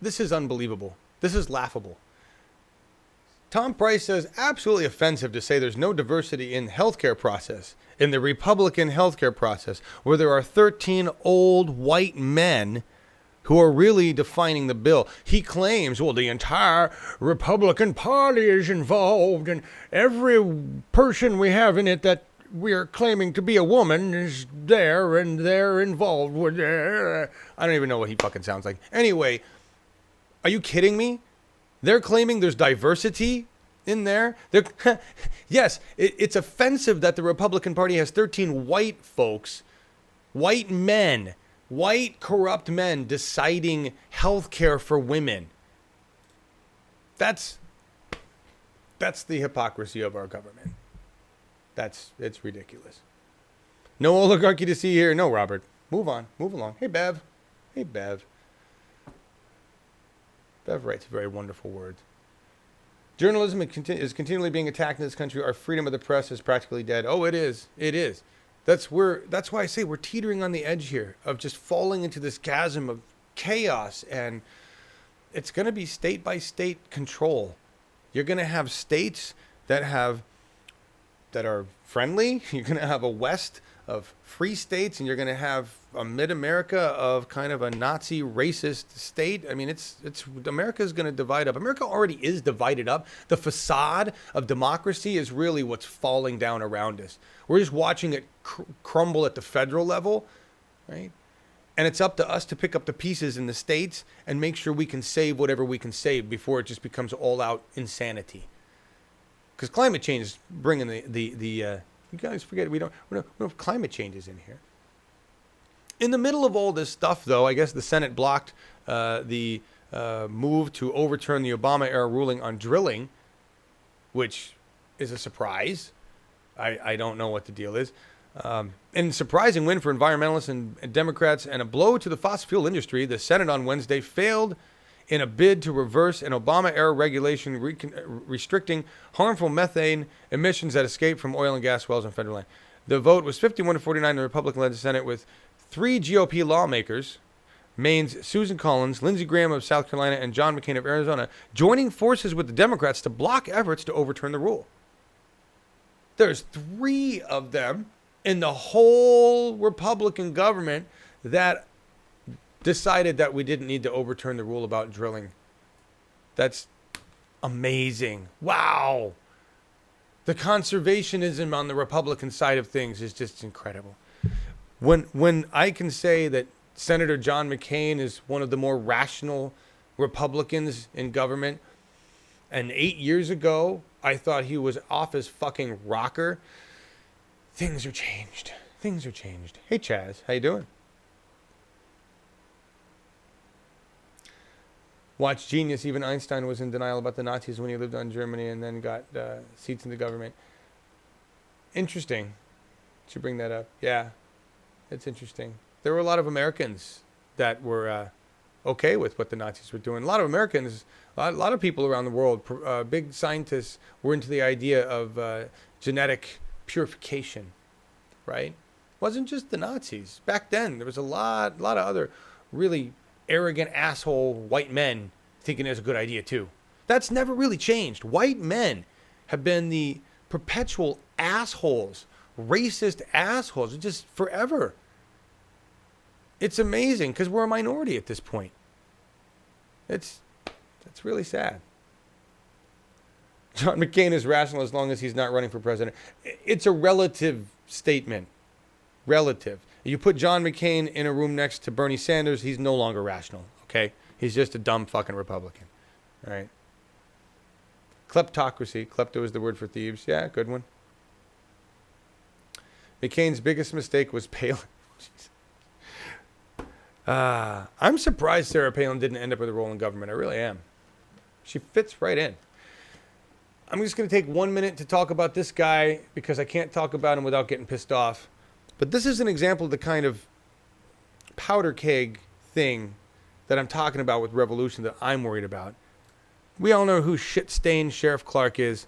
is unbelievable. This is laughable. Tom Price says absolutely offensive to say there's no diversity in healthcare process, in the Republican healthcare process, where there are 13 old white men who are really defining the bill. He claims, well, the entire Republican Party is involved, and every person we have in it that we're claiming to be a woman is there, and they're involved with it. I don't even know what he fucking sounds like. Anyway, are you kidding me? They're claiming there's diversity in there. Yes, it's offensive that the Republican Party has 13 white folks, white men, white corrupt men deciding health care for women. That's the hypocrisy of our government. It's ridiculous. No oligarchy to see here. No, Robert. Move on. Move along. Hey, Bev. Bev writes very wonderful words. Journalism is continually being attacked in this country. Our freedom of the press is practically dead. Oh, it is. It is. That's why I say we're teetering on the edge here of just falling into this chasm of chaos, and it's going to be state by state control. You're going to have states that are friendly. You're going to have a west of free states, and you're going to have a mid-America of kind of a Nazi racist state. I mean, it's America's going to divide up. America already is divided up. The facade of democracy is really what's falling down around us. We're just watching it crumble at the federal level, right? And it's up to us to pick up the pieces in the states and make sure we can save whatever we can save before it just becomes all-out insanity. Because climate change is bringing the you guys forget we don't have climate changes in here. In the middle of all this stuff, though, I guess the Senate blocked the move to overturn the Obama-era ruling on drilling, which is a surprise. I don't know what the deal is. And surprising win for environmentalists and Democrats, and a blow to the fossil fuel industry. The Senate on Wednesday failed in a bid to reverse an Obama-era regulation restricting harmful methane emissions that escape from oil and gas wells on federal land. The vote was 51-49 in the Republican-led Senate, with 3 GOP lawmakers, Maine's Susan Collins, Lindsey Graham of South Carolina, and John McCain of Arizona, joining forces with the Democrats to block efforts to overturn the rule. There's 3 of them in the whole Republican government that decided that we didn't need to overturn the rule about drilling. That's amazing. Wow. The conservationism on the Republican side of things is just incredible. When I can say that Senator John McCain is one of the more rational Republicans in government, and 8 years ago I thought he was off his fucking rocker, things are changed. Things are changed. Hey, Chaz. How you doing? Watch Genius. Even Einstein was in denial about the Nazis when he lived on Germany and then got seats in the government. Interesting. Should bring that up. Yeah, it's interesting. There were a lot of Americans that were okay with what the Nazis were doing. A lot of Americans, a lot of people around the world, big scientists, were into the idea of genetic purification, right? It wasn't just the Nazis. Back then, there was a lot of other really arrogant asshole white men thinking it's a good idea too. That's never really changed. White men have been the perpetual assholes, racist assholes, just forever. It's amazing because we're a minority at this point. That's really sad. John McCain is rational as long as he's not running for president. It's a relative statement. Relative. You put John McCain in a room next to Bernie Sanders, he's no longer rational, okay? He's just a dumb fucking Republican, all right? Kleptocracy. Klepto is the word for thieves. Yeah, good one. McCain's biggest mistake was Palin. I'm surprised Sarah Palin didn't end up with a role in government. I really am. She fits right in. I'm just going to take 1 minute to talk about this guy because I can't talk about him without getting pissed off. But this is an example of the kind of powder keg thing that I'm talking about with revolution that I'm worried about. We all know who shit-stained Sheriff Clark is.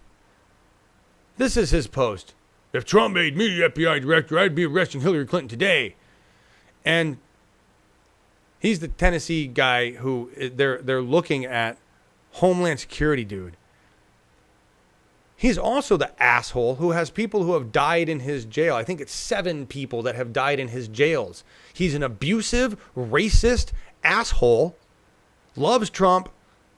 This is his post. If Trump made me FBI director, I'd be arresting Hillary Clinton today. And he's the Tennessee guy who they're looking at Homeland Security dude. He's also the asshole who has people who have died in his jail. I think it's 7 people that have died in his jails. He's an abusive, racist asshole, loves Trump,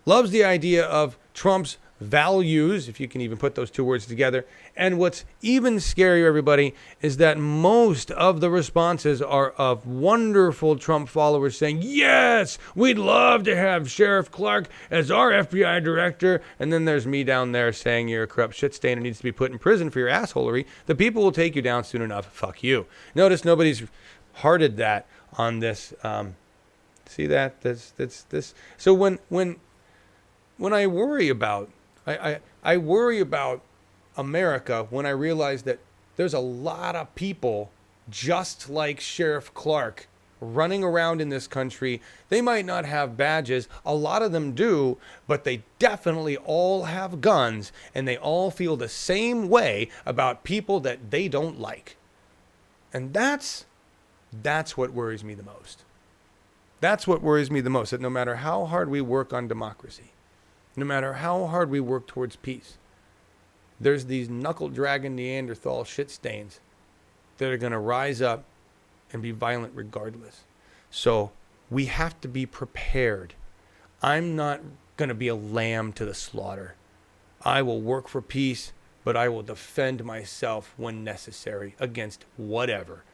loves the idea of Trump's values, if you can even put those two words together. And what's even scarier, everybody, is that most of the responses are of wonderful Trump followers saying, yes, we'd love to have Sheriff Clark as our FBI director. And then there's me down there saying you're a corrupt shit stain and needs to be put in prison for your assholery. The people will take you down soon enough. Fuck you. Notice nobody's hearted that on this. See that? This. So when I worry about I worry about America when I realize that there's a lot of people just like Sheriff Clark running around in this country. They might not have badges. A lot of them do, but they definitely all have guns, and they all feel the same way about people that they don't like. And that's what worries me the most. That's what worries me the most, that no matter how hard we work on democracy, no matter how hard we work towards peace, there's these knuckle-dragging Neanderthal shit stains that are going to rise up and be violent regardless. So we have to be prepared. I'm not going to be a lamb to the slaughter. I will work for peace, but I will defend myself when necessary against whatever.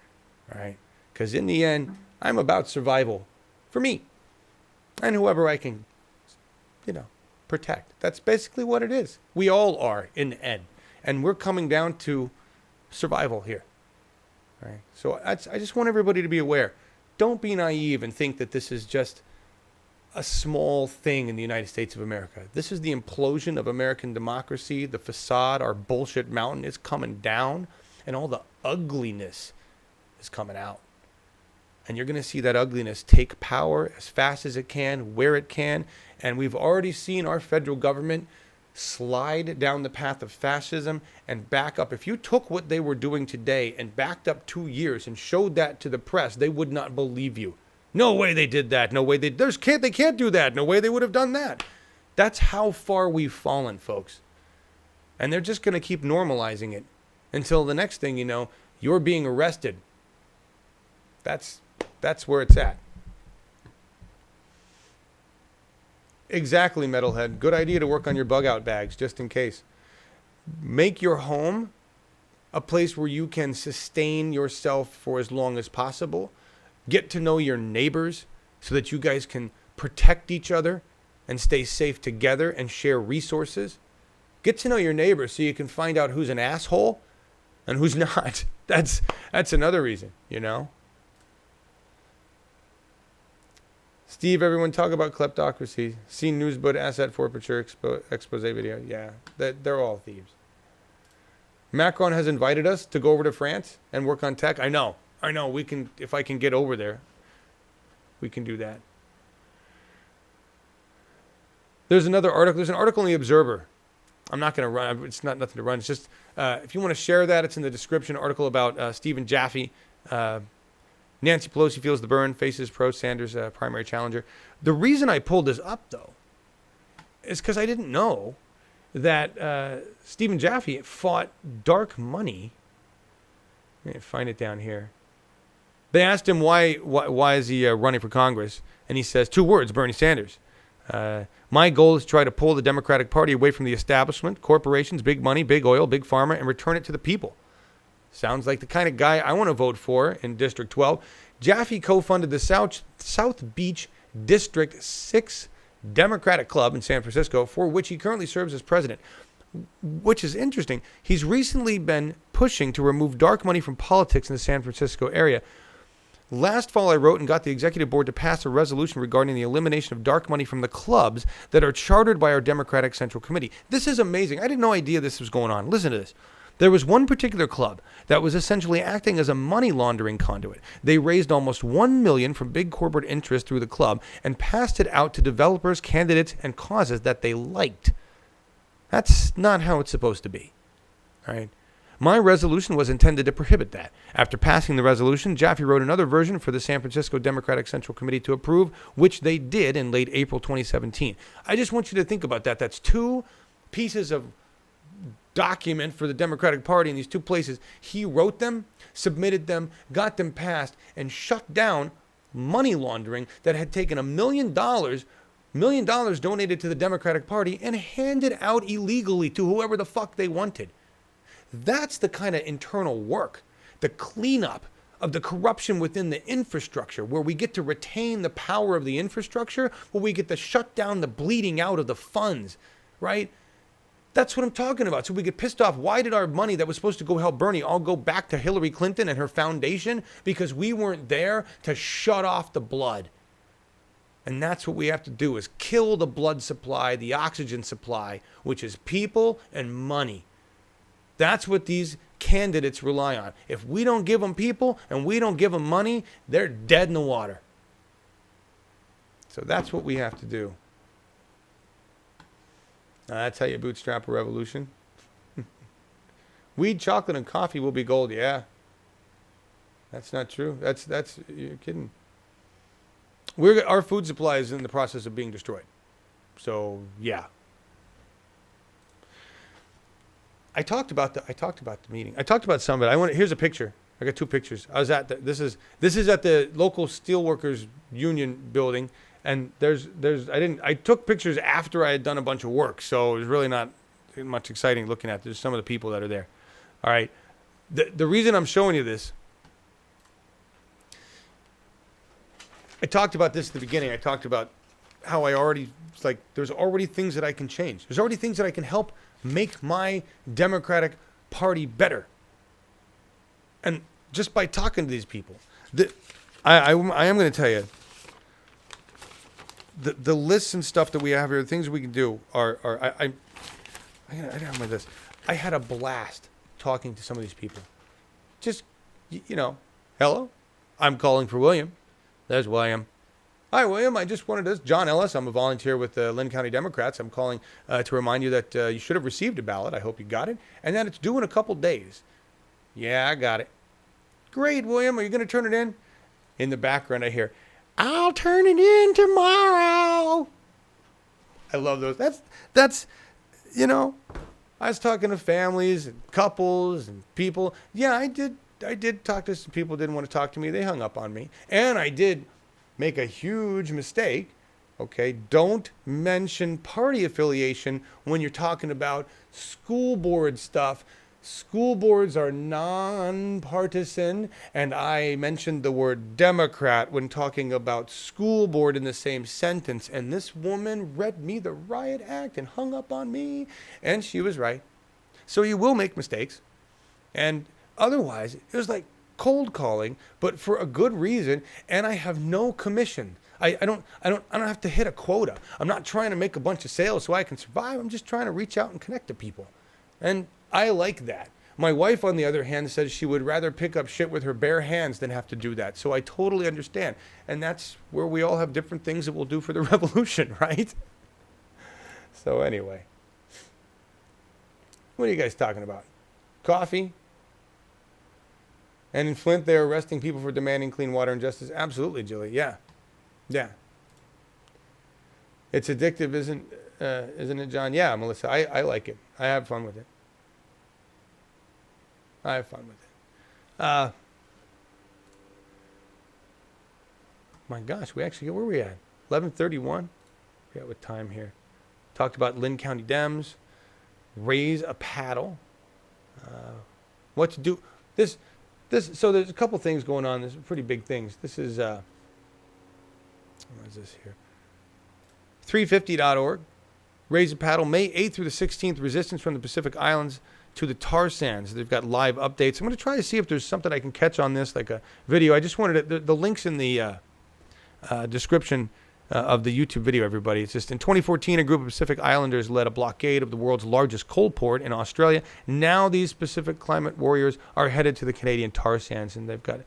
All right? Because in the end, I'm about survival for me and whoever I can, protect. That's basically what it is. We all are in the end. And we're coming down to survival here. All right? So I just want everybody to be aware. Don't be naive and think that this is just a small thing in the United States of America. This is the implosion of American democracy. The facade, our bullshit mountain is coming down, and all the ugliness is coming out. And you're going to see that ugliness take power as fast as it can, where it can. And we've already seen our federal government slide down the path of fascism and back up. If you took what they were doing today and backed up 2 years and showed that to the press, they would not believe you. No way they did that. No way they can't do that. No way they would have done that. That's how far we've fallen, folks. And they're just going to keep normalizing it until the next thing you know, you're being arrested. That's where it's at. Exactly, Metalhead. Good idea to work on your bug out bags, just in case. Make your home a place where you can sustain yourself for as long as possible. Get to know your neighbors so that you guys can protect each other and stay safe together and share resources. Get to know your neighbors so you can find out who's an asshole and who's not. That's another reason, you know. Steve, everyone talk about kleptocracy. Seen Newsboot asset forfeiture expose video. Yeah, they're all thieves. Macron has invited us to go over to France and work on tech. I know. We can, if I can get over there, we can do that. There's another article. There's an article in the Observer. I'm not going to run. It's not nothing to run. It's just if you want to share that, it's in the description. Article about Stephen Jaffe. Nancy Pelosi feels the burn, faces pro-Sanders primary challenger. The reason I pulled this up, though, is because I didn't know that Stephen Jaffe fought dark money. Let me find it down here. They asked him why is he running for Congress, and he says 2 words: Bernie Sanders. My goal is to try to pull the Democratic Party away from the establishment, corporations, big money, big oil, big pharma, and return it to the people. Sounds like the kind of guy I want to vote for in District 12. Jaffe co-funded the South Beach District 6 Democratic Club in San Francisco, for which he currently serves as president. Which is interesting. He's recently been pushing to remove dark money from politics in the San Francisco area. Last fall, I wrote and got the executive board to pass a resolution regarding the elimination of dark money from the clubs that are chartered by our Democratic Central Committee. This is amazing. I had no idea this was going on. Listen to this. There was one particular club that was essentially acting as a money laundering conduit. They raised almost $1 million from big corporate interests through the club and passed it out to developers, candidates, and causes that they liked. That's not how it's supposed to be. All right. My resolution was intended to prohibit that. After passing the resolution, Jaffe wrote another version for the San Francisco Democratic Central Committee to approve, which they did in late April 2017. I just want you to think about that. That's 2 pieces of document for the Democratic Party in these 2 places. He wrote them, submitted them, got them passed, and shut down money laundering that had taken $1 million donated to the Democratic Party and handed out illegally to whoever the fuck they wanted. That's the kind of internal work, the cleanup of the corruption within the infrastructure, where we get to retain the power of the infrastructure, where we get to shut down the bleeding out of the funds, right? That's what I'm talking about. So we get pissed off. Why did our money that was supposed to go help Bernie all go back to Hillary Clinton and her foundation? Because we weren't there to shut off the blood. And that's what we have to do, is kill the blood supply, the oxygen supply, which is people and money. That's what these candidates rely on. If we don't give them people and we don't give them money, they're dead in the water. So that's what we have to do. That's how you bootstrap a revolution. Weed, chocolate, and coffee will be gold. Yeah. That's not true. That's you're kidding. Our food supply is in the process of being destroyed. So, yeah. I talked about the meeting. I talked about some of it. Here's a picture. I got 2 pictures. I was at this is at the local steelworkers union building. And I took pictures after I had done a bunch of work, so it was really not much exciting looking at. There's some of the people that are there. All right. The reason I'm showing you this, I talked about this at the beginning. I talked about how there's already things that I can change. There's already things that I can help make my Democratic Party better. And just by talking to these people, I am going to tell you, the lists and stuff that we have here, the things we can do I have my list. I had a blast talking to some of these people. Just, hello, I'm calling for William. There's William. Hi, William. I just wanted to. John Ellis. I'm a volunteer with the Linn County Democrats. I'm calling to remind you that you should have received a ballot. I hope you got it, and that it's due in a couple days. Yeah, I got it. Great, William. Are you going to turn it in? In the background, I hear, I'll turn it in tomorrow. I love those. That's I was talking to families and couples and people. Yeah, I did talk to some people who didn't want to talk to me. They hung up on me. And I did make a huge mistake. Okay, don't mention party affiliation when you're talking about school board stuff. School boards are nonpartisan, and I mentioned the word Democrat when talking about school board in the same sentence, and this woman read me the riot act and hung up on me, and she was right. So you will make mistakes, and otherwise, it was like cold calling, but for a good reason, and I have no commission. I don't have to hit a quota. I'm not trying to make a bunch of sales so I can survive. I'm just trying to reach out and connect to people. And I like that. My wife, on the other hand, says she would rather pick up shit with her bare hands than have to do that. So I totally understand. And that's where we all have different things that we'll do for the revolution, right? So anyway. What are you guys talking about? Coffee? And in Flint, they're arresting people for demanding clean water and justice. Absolutely, Julie. Yeah. Yeah. It's addictive, isn't it, John? Yeah, Melissa. I like it. I have fun with it. I have fun with it. My gosh, where were we at? 11:31. We got with time here. Talked about Linn County Dems. Raise a paddle. What to do? So there's a couple things going on. There's pretty big things. This is what is this here? 350.org. Raise a paddle. May 8th through the 16th. Resistance from the Pacific Islands to the tar sands. They've got live updates. I'm going to try to see if there's something I can catch on this, like a video. I just wanted the links in the description of the YouTube video, everybody. It's just in 2014, a group of Pacific Islanders led a blockade of the world's largest coal port in Australia. Now these Pacific climate warriors are headed to the Canadian tar sands, and they've got,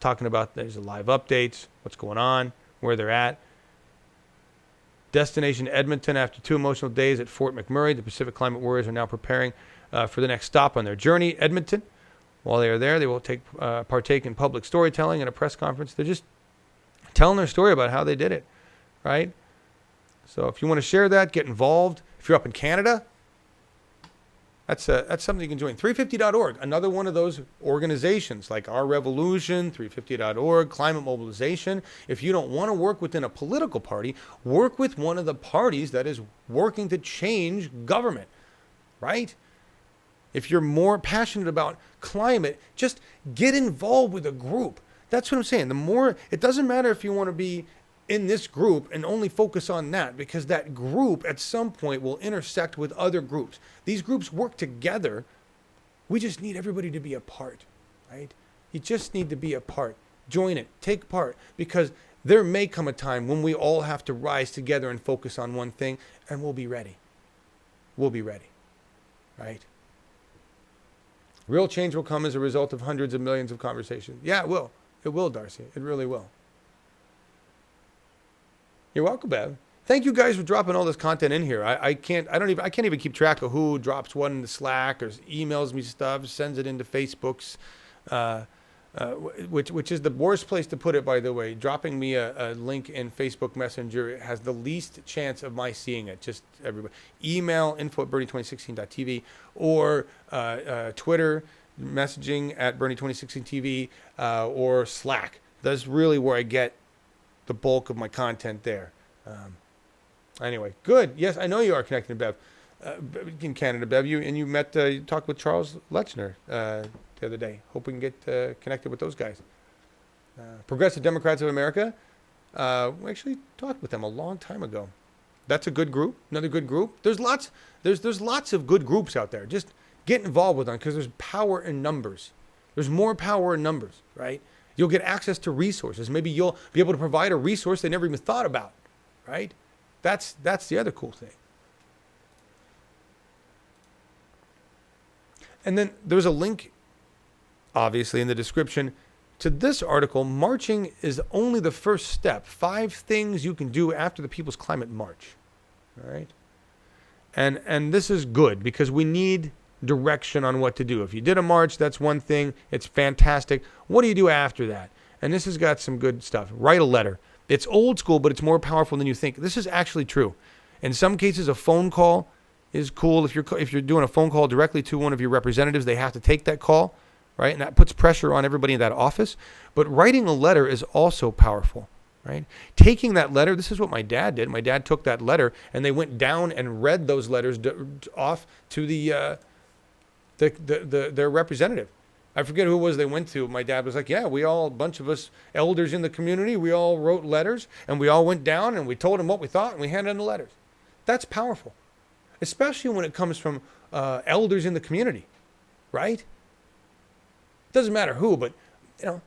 talking about there's live updates, what's going on, where they're at. Destination Edmonton. After 2 emotional days at Fort McMurray, the Pacific Climate Warriors are now preparing for the next stop on their journey, Edmonton. While they are there, they will partake in public storytelling and a press conference. They're just telling their story about how they did it, right? So if you want to share that, get involved. If you're up in Canada, that's something you can join. 350.org, another one of those organizations like Our Revolution, 350.org, Climate Mobilization. If you don't want to work within a political party, work with one of the parties that is working to change government, right? If you're more passionate about climate, just get involved with a group. That's what I'm saying. It doesn't matter if you want to be in this group and only focus on that, because that group at some point will intersect with other groups. These groups work together. We just need everybody to be a part, right? You just need to be a part. Join it. Take part, because there may come a time when we all have to rise together and focus on one thing, and we'll be ready. We'll be ready, right? Real change will come as a result of hundreds of millions of conversations. Yeah, it will. It will, Darcy. It really will. You're welcome, Bev. Thank you guys for dropping all this content in here. I can't even keep track of who drops what in the Slack or emails me stuff, sends it into Facebook's, which is the worst place to put it, by the way. Dropping me a link in Facebook Messenger has the least chance of my seeing it. Just everybody. Email info@bernie2016.tv or Twitter messaging at Bernie2016TV or Slack. That's really where I get the bulk of my content there. Anyway, good. Yes, I know you are connected to Bev in Canada, Bev. You talked with Charles Lechner the other day. Hope we can get connected with those guys. Progressive Democrats of America. We actually talked with them a long time ago. That's a good group. Another good group. There's lots of good groups out there. Just get involved with them, because there's power in numbers. There's more power in numbers, right? You'll get access to resources. Maybe you'll be able to provide a resource they never even thought about, right? That's the other cool thing. And then there's a link, obviously, in the description to this article. Marching is only the first step. 5 things you can do after the People's Climate March, all right? And this is good, because we need direction on what to do. If you did a march, that's one thing. It's fantastic. What do you do after that? And this has got some good stuff. Write a letter. It's old school, but it's more powerful than you think. This is actually true. In some cases, a phone call is cool. If you're doing a phone call directly to one of your representatives, they have to take that call, right? And that puts pressure on everybody in that office. But writing a letter is also powerful, right? Taking that letter, this is what my dad did. My dad took that letter, and they went down and read those letters off to their representative. I forget who it was they went to. My dad was like, yeah, a bunch of us elders in the community, we all wrote letters, and we all went down and we told them what we thought, and we handed in the letters. That's powerful, especially when it comes from elders in the community, right? Doesn't matter who, but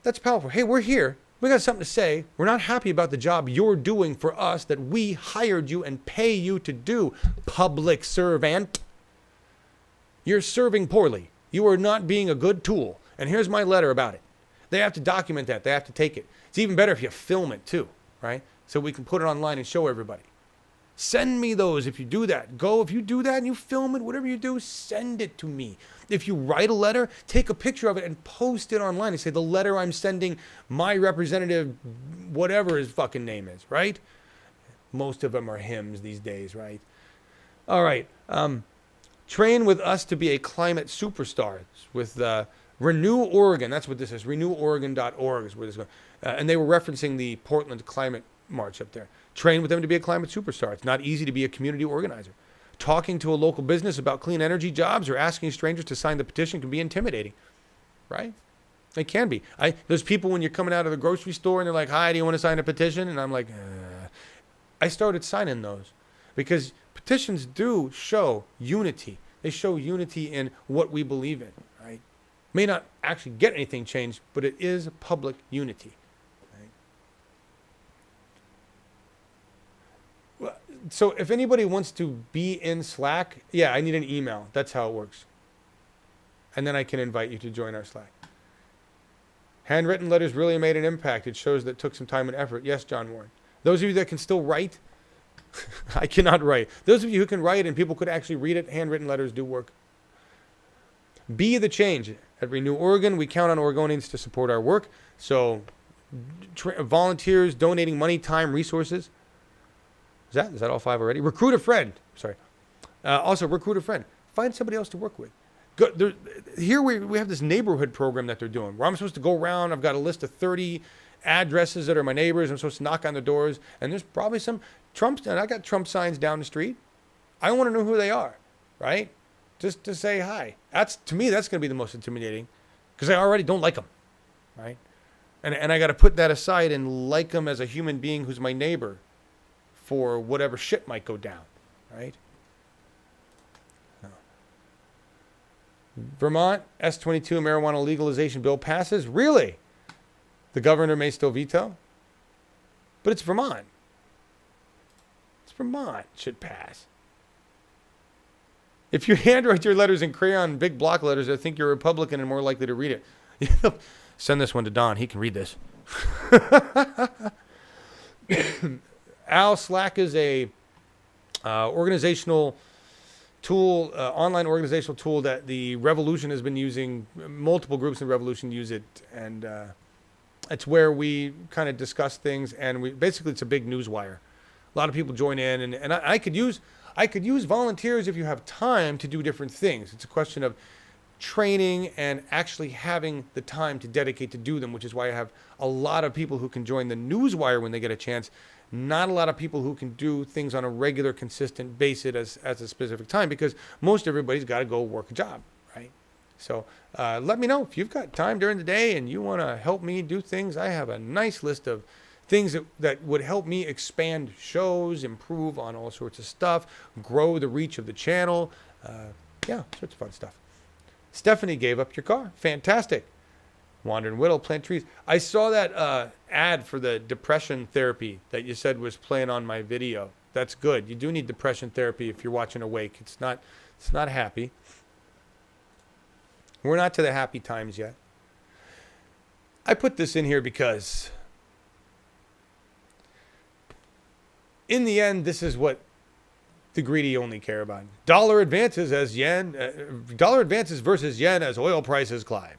that's powerful. Hey, we're here. We got something to say. We're not happy about the job you're doing for us that we hired you and pay you to do, public servant. You're serving poorly. You are not being a good tool. And here's my letter about it. They have to document that. They have to take it. It's even better if you film it too, right? So we can put it online and show everybody. Send me those if you do that. If you do that and you film it, whatever you do, send it to me. If you write a letter, take a picture of it and post it online and say, the letter I'm sending my representative, whatever his fucking name is, right? Most of them are hymns these days, right? All right. Train with us to be a climate superstar with Renew Oregon. That's what this is. RenewOregon.org is where this is going. And they were referencing the Portland climate march up there. Train with them to be a climate superstar. It's not easy to be a community organizer. Talking to a local business about clean energy jobs or asking strangers to sign the petition can be intimidating, right? It can be. There's people when you're coming out of the grocery store and they're like, hi, do you want to sign a petition? And I'm like, I started signing those because petitions do show unity. They show unity in what we believe in, right? May not actually get anything changed, but it is public unity. So if anybody wants to be in Slack, yeah, I need an email. That's how it works. And then I can invite you to join our Slack. Handwritten letters really made an impact. It shows that it took some time and effort. Yes, John Warren. Those of you that can still write, I cannot write. Those of you who can write and people could actually read it, handwritten letters do work. Be the change. At Renew Oregon, we count on Oregonians to support our work. So volunteers, donating money, time, resources. Is that all 5 already? Recruit a friend. Sorry. Also, recruit a friend. Find somebody else to work with. Here we have this neighborhood program that they're doing where I'm supposed to go around. I've got a list of 30 addresses that are my neighbors. I'm supposed to knock on the doors. And there's probably some Trump. And I got Trump signs down the street. I want to know who they are, right? Just to say hi. To me, that's going to be the most intimidating because I already don't like them, right? And I got to put that aside and like them as a human being who's my neighbor for whatever shit might go down, right? No. Vermont, S22 marijuana legalization bill passes. Really? The governor may still veto? But it's Vermont. It's Vermont. It should pass. If you handwrite your letters in crayon, big block letters, I think you're a Republican and more likely to read it. Send this one to Don. He can read this. Slack is a organizational tool, online organizational tool that the Revolution has been using. Multiple groups in Revolution use it, and it's where we kind of discuss things. And basically it's a big news wire. A lot of people join in, and I could use volunteers if you have time to do different things. It's a question of training and actually having the time to dedicate to do them, which is why I have a lot of people who can join the news wire when they get a chance. Not a lot of people who can do things on a regular, consistent basis as a specific time because most everybody's got to go work a job, right? So let me know if you've got time during the day and you want to help me do things. I have a nice list of things that would help me expand shows, improve on all sorts of stuff, grow the reach of the channel. Sorts of fun stuff. Stephanie gave up your car. Fantastic. Wander and whittle, plant trees. I saw that ad for the depression therapy that you said was playing on my video. That's good. You do need depression therapy if you're watching Awake. It's not happy. We're not to the happy times yet. I put this in here because in the end, this is what the greedy only care about. Dollar advances versus yen as oil prices climb.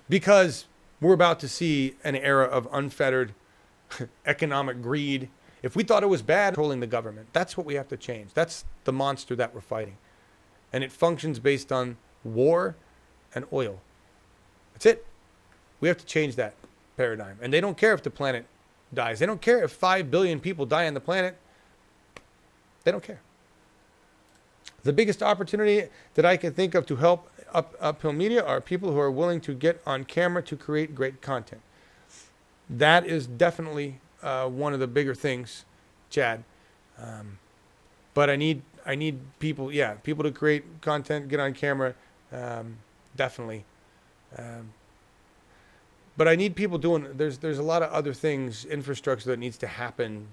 Because we're about to see an era of unfettered economic greed. If we thought it was bad controlling the government, that's what we have to change. That's the monster that we're fighting. And it functions based on war and oil. That's it. We have to change that paradigm. And they don't care if the planet dies. They don't care if 5 billion people die on the planet. They don't care. The biggest opportunity that I can think of to help uphill media are people who are willing to get on camera to create great content. That is definitely one of the bigger things, Chad. But I need people, people to create content, get on camera, definitely. But I need people doing, there's a lot of other things, infrastructure that needs to happen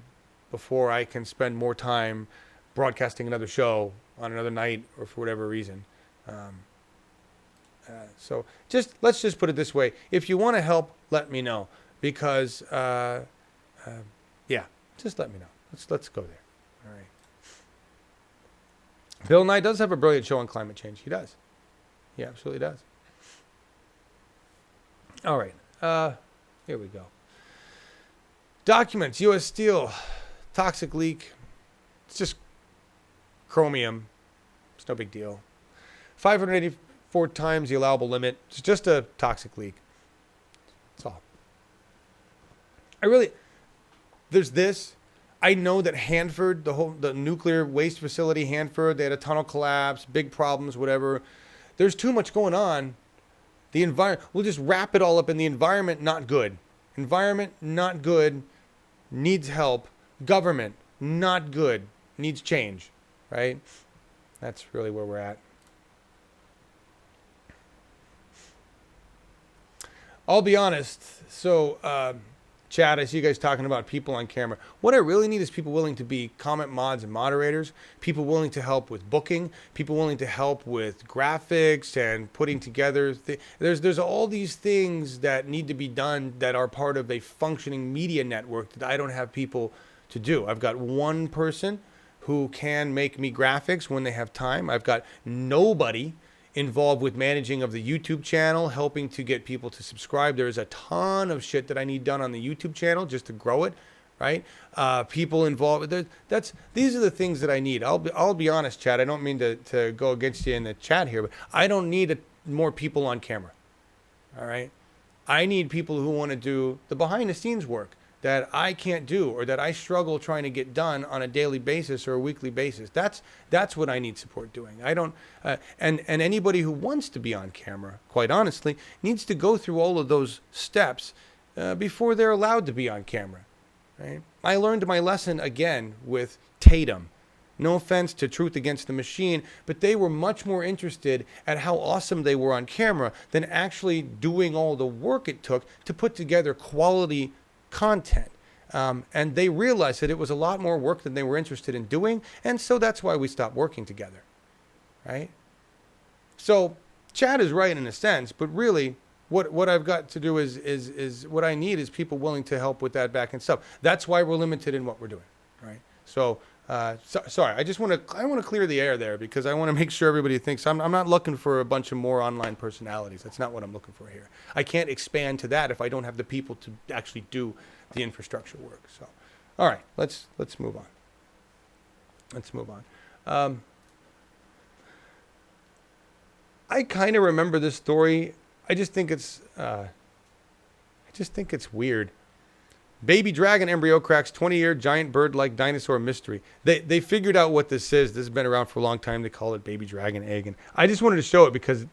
before I can spend more time broadcasting another show on another night or for whatever reason. So let's just put it this way. If you want to help, let me know, because, just let me know. Let's go there. All right. Bill Nye does have a brilliant show on climate change. He does. He absolutely does. All right. Here we go. Documents, U.S. Steel, toxic leak. It's just chromium. It's no big deal. 584 times the allowable limit. It's just a toxic leak. That's all. There's this. I know that Hanford, the nuclear waste facility, Hanford, they had a tunnel collapse, big problems, whatever. There's too much going on. The environment, we'll just wrap it all up in the environment, not good. Environment, not good, needs help. Government, not good, needs change, right? That's really where we're at. I'll be honest. So, Chad, I see you guys talking about people on camera. What I really need is people willing to be comment mods and moderators, people willing to help with booking, people willing to help with graphics and putting together. There's all these things that need to be done that are part of a functioning media network that I don't have people to do. I've got one person who can make me graphics when they have time. I've got nobody involved with managing of the YouTube channel, helping to get people to subscribe. There is a ton of shit that I need done on the YouTube channel just to grow it, right? People involved. These are the things that I need. I'll be honest, Chad. I don't mean to go against you in the chat here, but I don't need more people on camera. All right, I need people who want to do the behind the scenes work that I can't do, or that I struggle trying to get done on a daily basis or a weekly basis. That's what I need support doing. I don't, and anybody who wants to be on camera, quite honestly, needs to go through all of those steps before they're allowed to be on camera. Right? I learned my lesson again with Tatum. No offense to Truth Against the Machine, but they were much more interested at how awesome they were on camera than actually doing all the work it took to put together quality content. And they realized that it was a lot more work than they were interested in doing, and so that's why we stopped working together, right? So Chad is right in a sense, but really what I've got to do is what I need is people willing to help with that back end stuff. That's why we're limited in what we're doing, right? So sorry, I want to clear the air there, because I want to make sure everybody thinks I'm not looking for a bunch of more online personalities. That's not what I'm looking for here. I can't expand to that if I don't have the people to actually do the infrastructure work. So, all right, let's move on. Let's move on. I kind of remember this story. I just think it's weird. Baby dragon embryo cracks 20-year giant bird-like dinosaur mystery. They figured out what this is. This has been around for a long time. They call it baby dragon egg. And I just wanted to show it because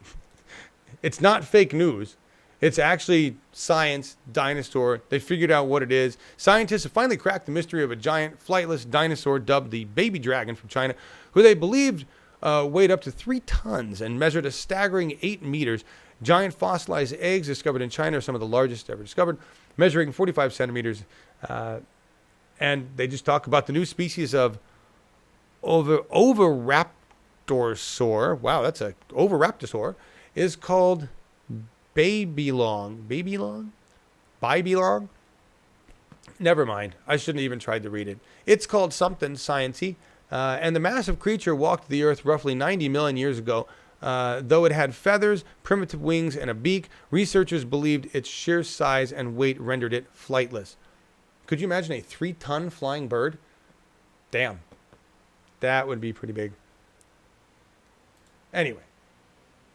it's not fake news. It's actually science, dinosaur. They figured out what it is. Scientists have finally cracked the mystery of a giant flightless dinosaur dubbed the baby dragon from China, who they believed weighed up to 3 tons and measured a staggering 8 meters. Giant fossilized eggs discovered in China are some of the largest ever discovered, measuring 45 centimeters. And they just talk about the new species of oviraptorsaur. Wow, that's a oviraptorsaur. Is called babylong. Never mind. I shouldn't have even tried to read it. It's called something sciencey. And the massive creature walked the earth roughly 90 million years ago. Though it had feathers, primitive wings, and a beak, researchers believed its sheer size and weight rendered it flightless. Could you imagine a 3-ton flying bird? Damn. That would be pretty big. Anyway,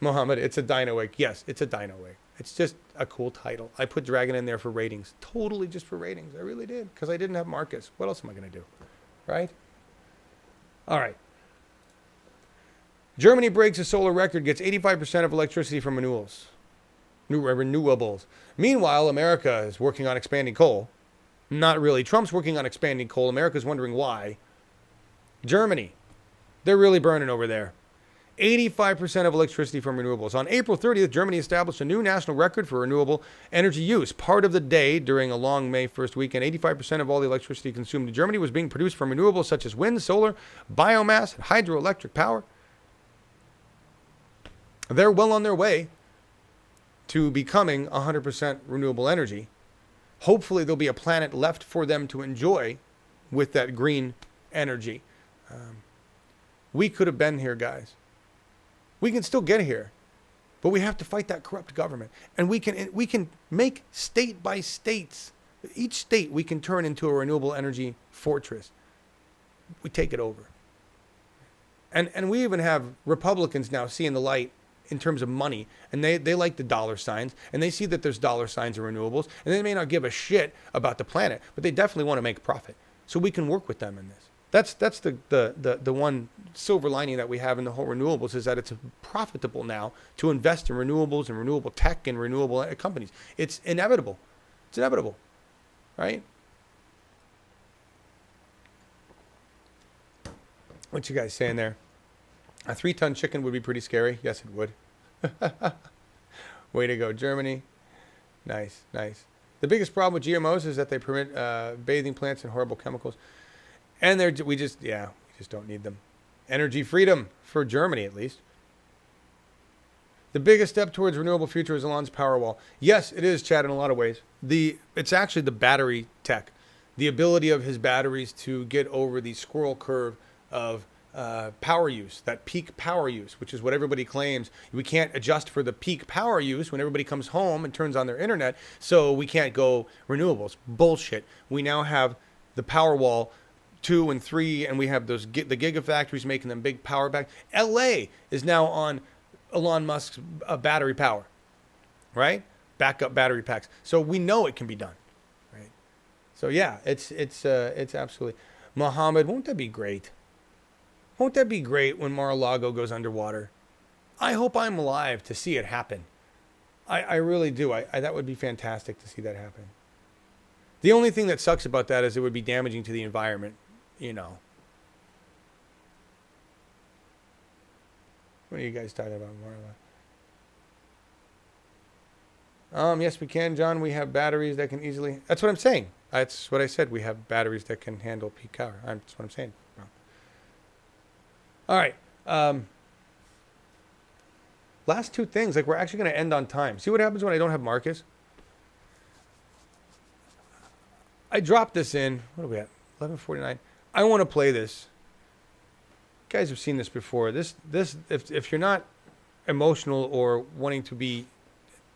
Mohammed, it's a dino egg. Yes, it's a dino egg. It's just a cool title. I put dragon in there for ratings. Totally just for ratings. I really did, because I didn't have Markus. What else am I going to do? Right? All right. Germany breaks a solar record, gets 85% of electricity from renewables. Meanwhile, America is working on expanding coal. Not really. Trump's working on expanding coal. America's wondering why. Germany. They're really burning over there. 85% of electricity from renewables. On April 30th, Germany established a new national record for renewable energy use. Part of the day during a long May 1st weekend, 85% of all the electricity consumed in Germany was being produced from renewables such as wind, solar, biomass, and hydroelectric power. They're well on their way to becoming 100% renewable energy. Hopefully there'll be a planet left for them to enjoy with that green energy. We could have been here, guys. We can still get here, but we have to fight that corrupt government. And we can make state by states, each state we can turn into a renewable energy fortress. We take it over. And we even have Republicans now seeing the light in terms of money, and they like the dollar signs, and they see that there's dollar signs in renewables, and they may not give a shit about the planet, but they definitely want to make profit. So we can work with them in this. That's the one silver lining that we have in the whole renewables, is that it's profitable now to invest in renewables and renewable tech and renewable companies. It's inevitable. It's inevitable, right? What you guys saying there? A 3-ton chicken would be pretty scary. Yes, it would. Way to go, Germany. Nice, nice. The biggest problem with GMOs is that they permit bathing plants and horrible chemicals. And we just don't need them. Energy freedom for Germany, at least. The biggest step towards renewable future is Elon's Powerwall. Yes, it is, Chad, in a lot of ways. It's actually the battery tech. The ability of his batteries to get over the squirrel curve of power use, that peak power use, which is what everybody claims. We can't adjust for the peak power use when everybody comes home and turns on their internet, so we can't go renewables. Bullshit. We now have the Powerwall 2 and 3, and we have the gigafactories making them big power back. LA is now on Elon Musk's battery power, right? Backup battery packs. So we know it can be done, right? So yeah, it's absolutely. Mohammed, won't that be great? Won't that be great when Mar-a-Lago goes underwater? I hope I'm alive to see it happen. I really do. That would be fantastic to see that happen. The only thing that sucks about that is it would be damaging to the environment, you know. What are you guys talking about, Mar-a-Lago? Yes, we can, John. We have batteries that can easily... That's what I'm saying. That's what I said. We have batteries that can handle peak power. That's what I'm saying. All right. Last two things. Like, we're actually going to end on time. See what happens when I don't have Marcus? I dropped this in. What are we at? 11:49. I want to play this. You guys have seen this before. This. If you're not emotional or wanting to be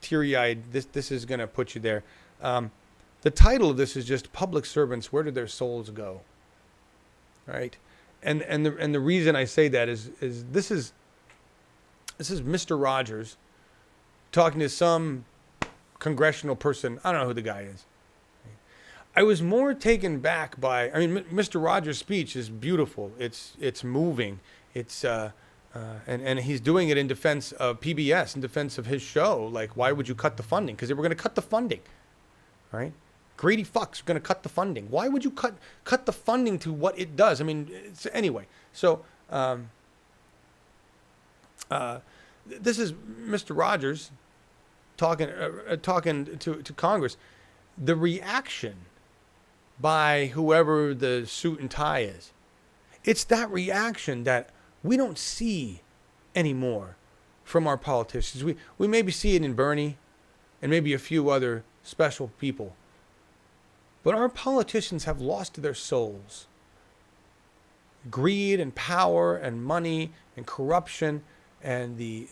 teary-eyed, this is going to put you there. The title of this is just "Public Servants, Where Do Their Souls Go?" Right? And the reason I say that is this is Mr. Rogers talking to some congressional person. I don't know who the guy is. I was more taken back by, Mr. Rogers' speech is beautiful. It's moving. And he's doing it in defense of PBS, in defense of his show. Like, why would you cut the funding? Because they were going to cut the funding, right? Greedy fucks are going to cut the funding. Why would you cut the funding to what it does? Anyway. So this is Mr. Rogers talking to Congress. The reaction by whoever the suit and tie is, it's that reaction that we don't see anymore from our politicians. We maybe see it in Bernie and maybe a few other special people. But our politicians have lost their souls. Greed and power and money and corruption, and they've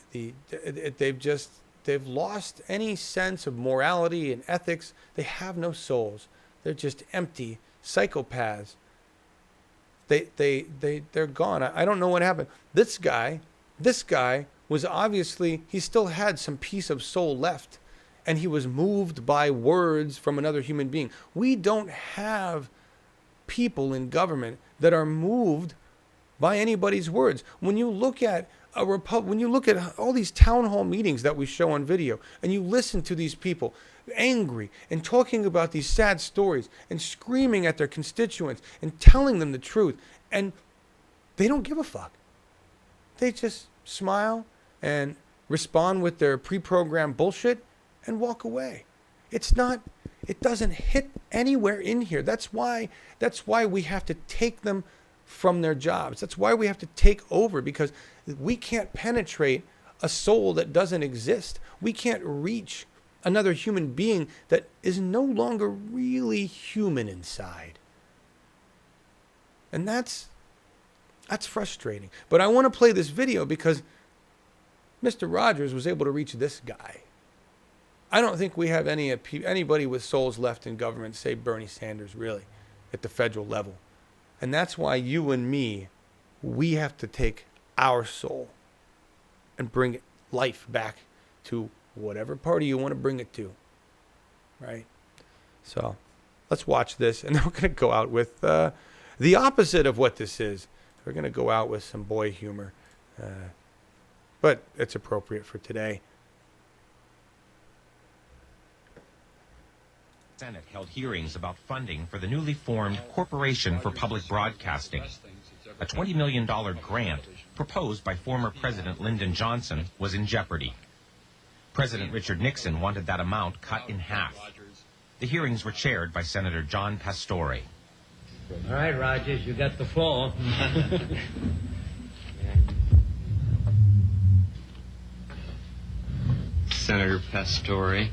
lost any sense of morality and ethics. They have no souls. They're just empty psychopaths. They're gone. I don't know what happened. This guy was obviously, he still had some piece of soul left. And he was moved by words from another human being. We don't have people in government that are moved by anybody's words. When you look at when you look at all these town hall meetings that we show on video, and you listen to these people angry and talking about these sad stories and screaming at their constituents and telling them the truth, and they don't give a fuck. they just smile and respond with their pre-programmed bullshit and walk away. It doesn't hit anywhere in here. That's why we have to take them from their jobs. That's why we have to take over, because we can't penetrate a soul that doesn't exist. We can't reach another human being that is no longer really human inside. And that's frustrating. But I want to play this video because Mr. Rogers was able to reach this guy. I don't think we have anybody with souls left in government, say Bernie Sanders, really, at the federal level. And that's why you and me, we have to take our soul and bring life back to whatever party you want to bring it to, right? So let's watch this, and then we're going to go out with the opposite of what this is. We're going to go out with some boy humor, but it's appropriate for today. Senate held hearings about funding for the newly formed Corporation for Public Broadcasting. A $20 million grant proposed by former President Lyndon Johnson was in jeopardy. President Richard Nixon wanted that amount cut in half. The hearings were chaired by Senator John Pastore. All right, Rogers, you got the floor. Senator Pastore,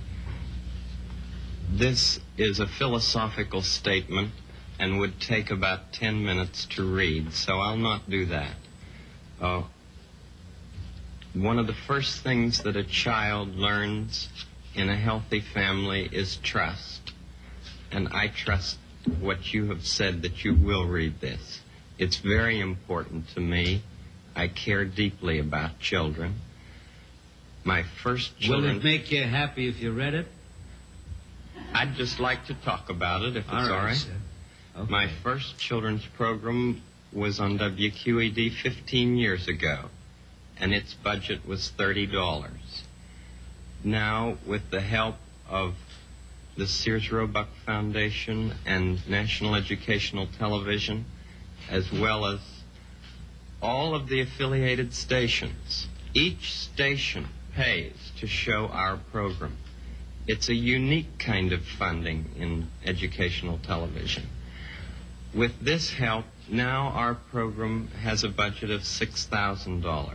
this is a philosophical statement and would take about 10 minutes to read, so I'll not do that. One of the first things that a child learns in a healthy family is trust. And I trust what you have said, that you will read this. It's very important to me. I care deeply about children. My first children... Will it make you happy if you read it? I'd just like to talk about it, if it's all right. Sir. Okay. My first children's program was on WQED 15 years ago, and its budget was $30. Now, with the help of the Sears Roebuck Foundation and National Educational Television, as well as all of the affiliated stations, each station pays to show our program. It's a unique kind of funding in educational television. With this help, now our program has a budget of $6,000.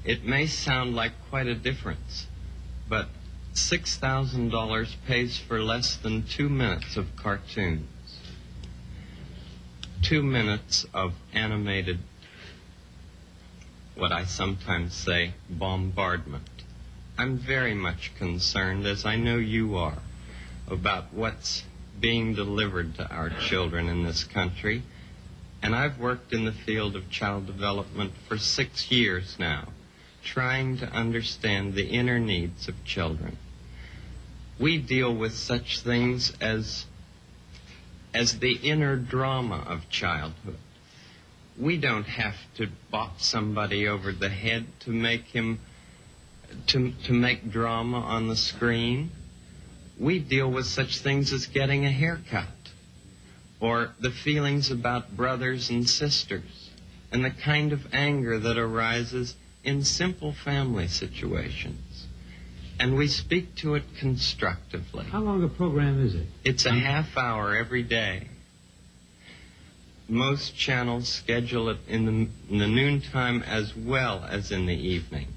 It may sound like quite a difference, but $6,000 pays for less than 2 minutes of cartoons, 2 minutes of animated, what I sometimes say, bombardment. I'm very much concerned, as I know you are, about what's being delivered to our children in this country. And I've worked in the field of child development for 6 years now, trying to understand the inner needs of children. We deal with such things as the inner drama of childhood. We don't have to bop somebody over the head to make him to make drama on the screen. We deal with such things as getting a haircut, or the feelings about brothers and sisters, and the kind of anger that arises in simple family situations. And we speak to it constructively. How long a program is it? It's a half hour every day. Most channels schedule it in the noontime as well as in the evening.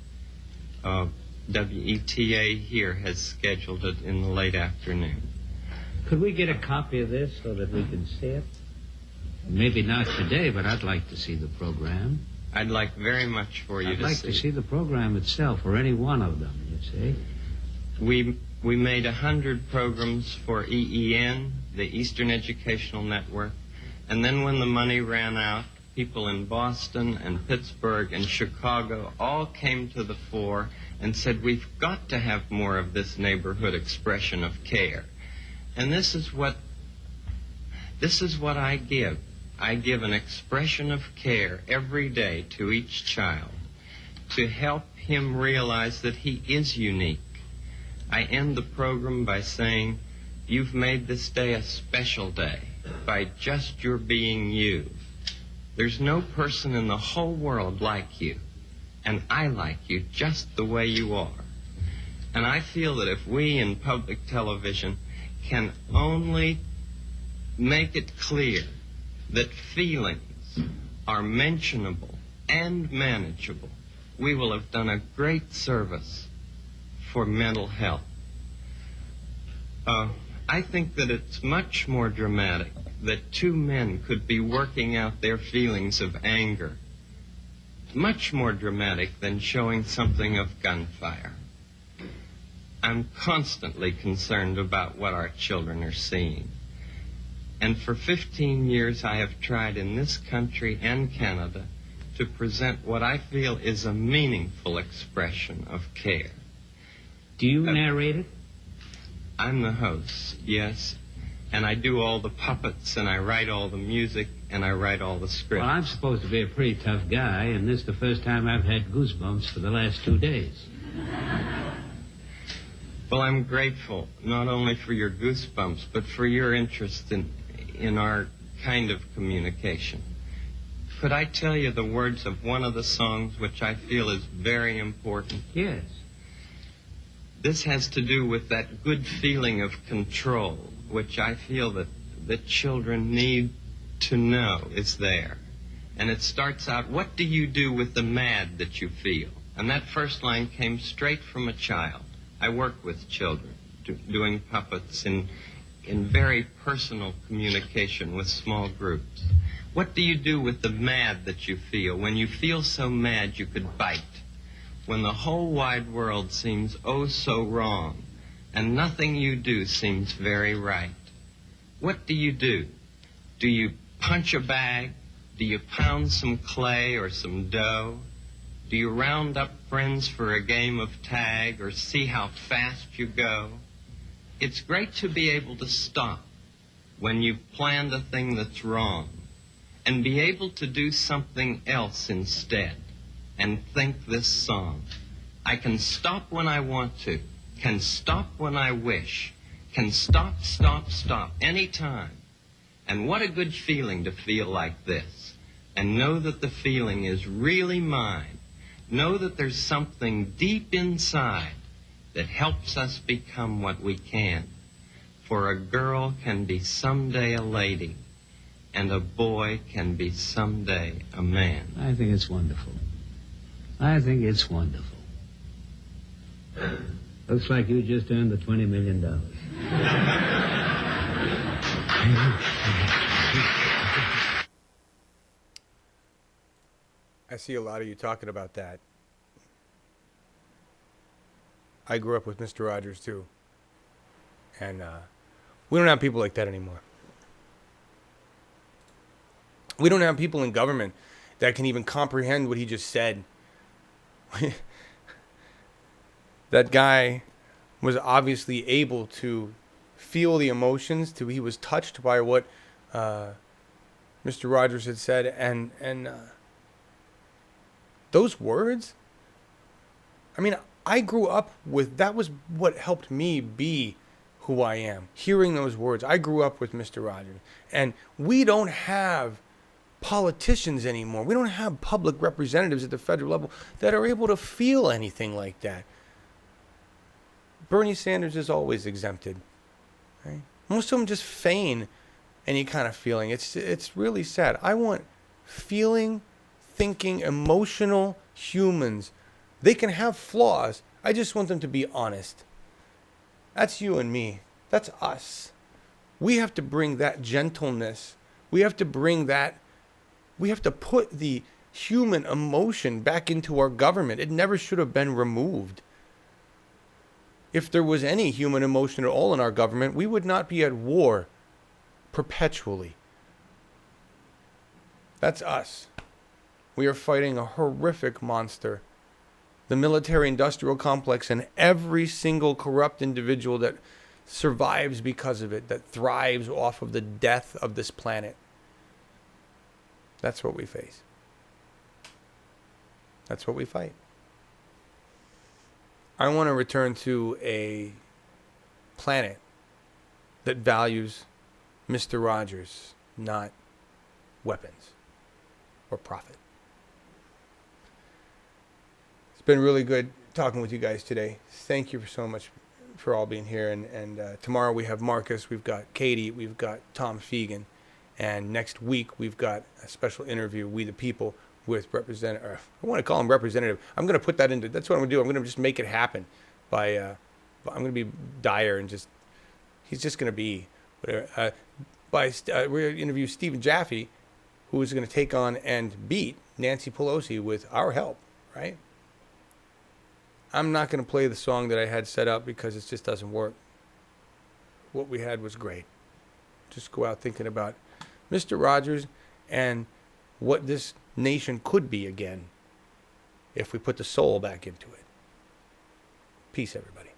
WETA here has scheduled it in the late afternoon. Could we get a copy of this so that we can see it? Maybe not today, but I'd like to see the program. I'd like very much for you I'd like to see the program itself, or any one of them, you see. We made 100 programs for EEN, the Eastern Educational Network, and then when the money ran out, people in Boston and Pittsburgh and Chicago all came to the fore and said, we've got to have more of this neighborhood expression of care. And this is what I give. I give an expression of care every day to each child to help him realize that he is unique. I end the program by saying, you've made this day a special day by just your being you. There's no person in the whole world like you. And I like you just the way you are. And I feel that if we in public television can only make it clear that feelings are mentionable and manageable, we will have done a great service for mental health. I think that it's much more dramatic that two men could be working out their feelings of anger. Much more dramatic than showing something of gunfire. I'm constantly concerned about what our children are seeing. And for 15 years I have tried in this country and Canada to present what I feel is a meaningful expression of care. Do you narrate it? I'm the host, yes. And I do all the puppets, and I write all the music, and I write all the scripts. Well, I'm supposed to be a pretty tough guy, and this is the first time I've had goosebumps for the last 2 days. Well, I'm grateful, not only for your goosebumps, but for your interest in our kind of communication. Could I tell you the words of one of the songs which I feel is very important? Yes. This has to do with that good feeling of control, which I feel that children need to know is there. And it starts out, what do you do with the mad that you feel? And that first line came straight from a child. I work with children, doing puppets in very personal communication with small groups. What do you do with the mad that you feel? When you feel so mad you could bite. When the whole wide world seems oh so wrong, and nothing you do seems very right. What do you do? Do you punch a bag? Do you pound some clay or some dough? Do you round up friends for a game of tag or see how fast you go? It's great to be able to stop when you've planned a thing that's wrong and be able to do something else instead and think this song. I can stop when I want to, can stop when I wish, can stop, anytime. And what a good feeling to feel like this and know that the feeling is really mine. Know that there's something deep inside that helps us become what we can. For a girl can be someday a lady, and a boy can be someday a man. I think it's wonderful. I think it's wonderful. Looks like you just earned the $20 million. I see a lot of you talking about that. I grew up with Mr. Rogers, too. And we don't have people like that anymore. We don't have people in government that can even comprehend what he just said. That guy was obviously able to feel the emotions. He was touched by what Mr. Rogers had said. And those words, I mean, I grew up with, that was what helped me be who I am. Hearing those words. I grew up with Mr. Rogers. And we don't have politicians anymore. We don't have public representatives at the federal level that are able to feel anything like that. Bernie Sanders is always exempted. Right? Most of them just feign any kind of feeling. It's really sad. I want feeling, thinking, emotional humans. They can have flaws. I just want them to be honest. That's you and me. That's us. We have to bring that gentleness. We have to bring that. We have to put the human emotion back into our government. It never should have been removed. If there was any human emotion at all in our government, we would not be at war perpetually. That's us. We are fighting a horrific monster. The military-industrial complex and every single corrupt individual that survives because of it, that thrives off of the death of this planet. That's what we face. That's what we fight. I want to return to a planet that values Mr. Rogers, not weapons. or profit. It's been really good talking with you guys today. Thank you so much for all being here. And tomorrow we have Markus, we've got Katie, we've got Tom Fegan. And next week we've got a special interview, We the People, with Representative, I want to call him Representative. I'm going to put that into, that's what I'm going to do. I'm going to just make it happen by, I'm going to be Dyer and just, he's just going to be whatever. We're going to interview Stephen Jaffe, who is going to take on and beat Nancy Pelosi with our help, right? I'm not going to play the song that I had set up because it just doesn't work. What we had was great. Just go out thinking about Mr. Rogers and what this nation could be again if we put the soul back into it. Peace, everybody.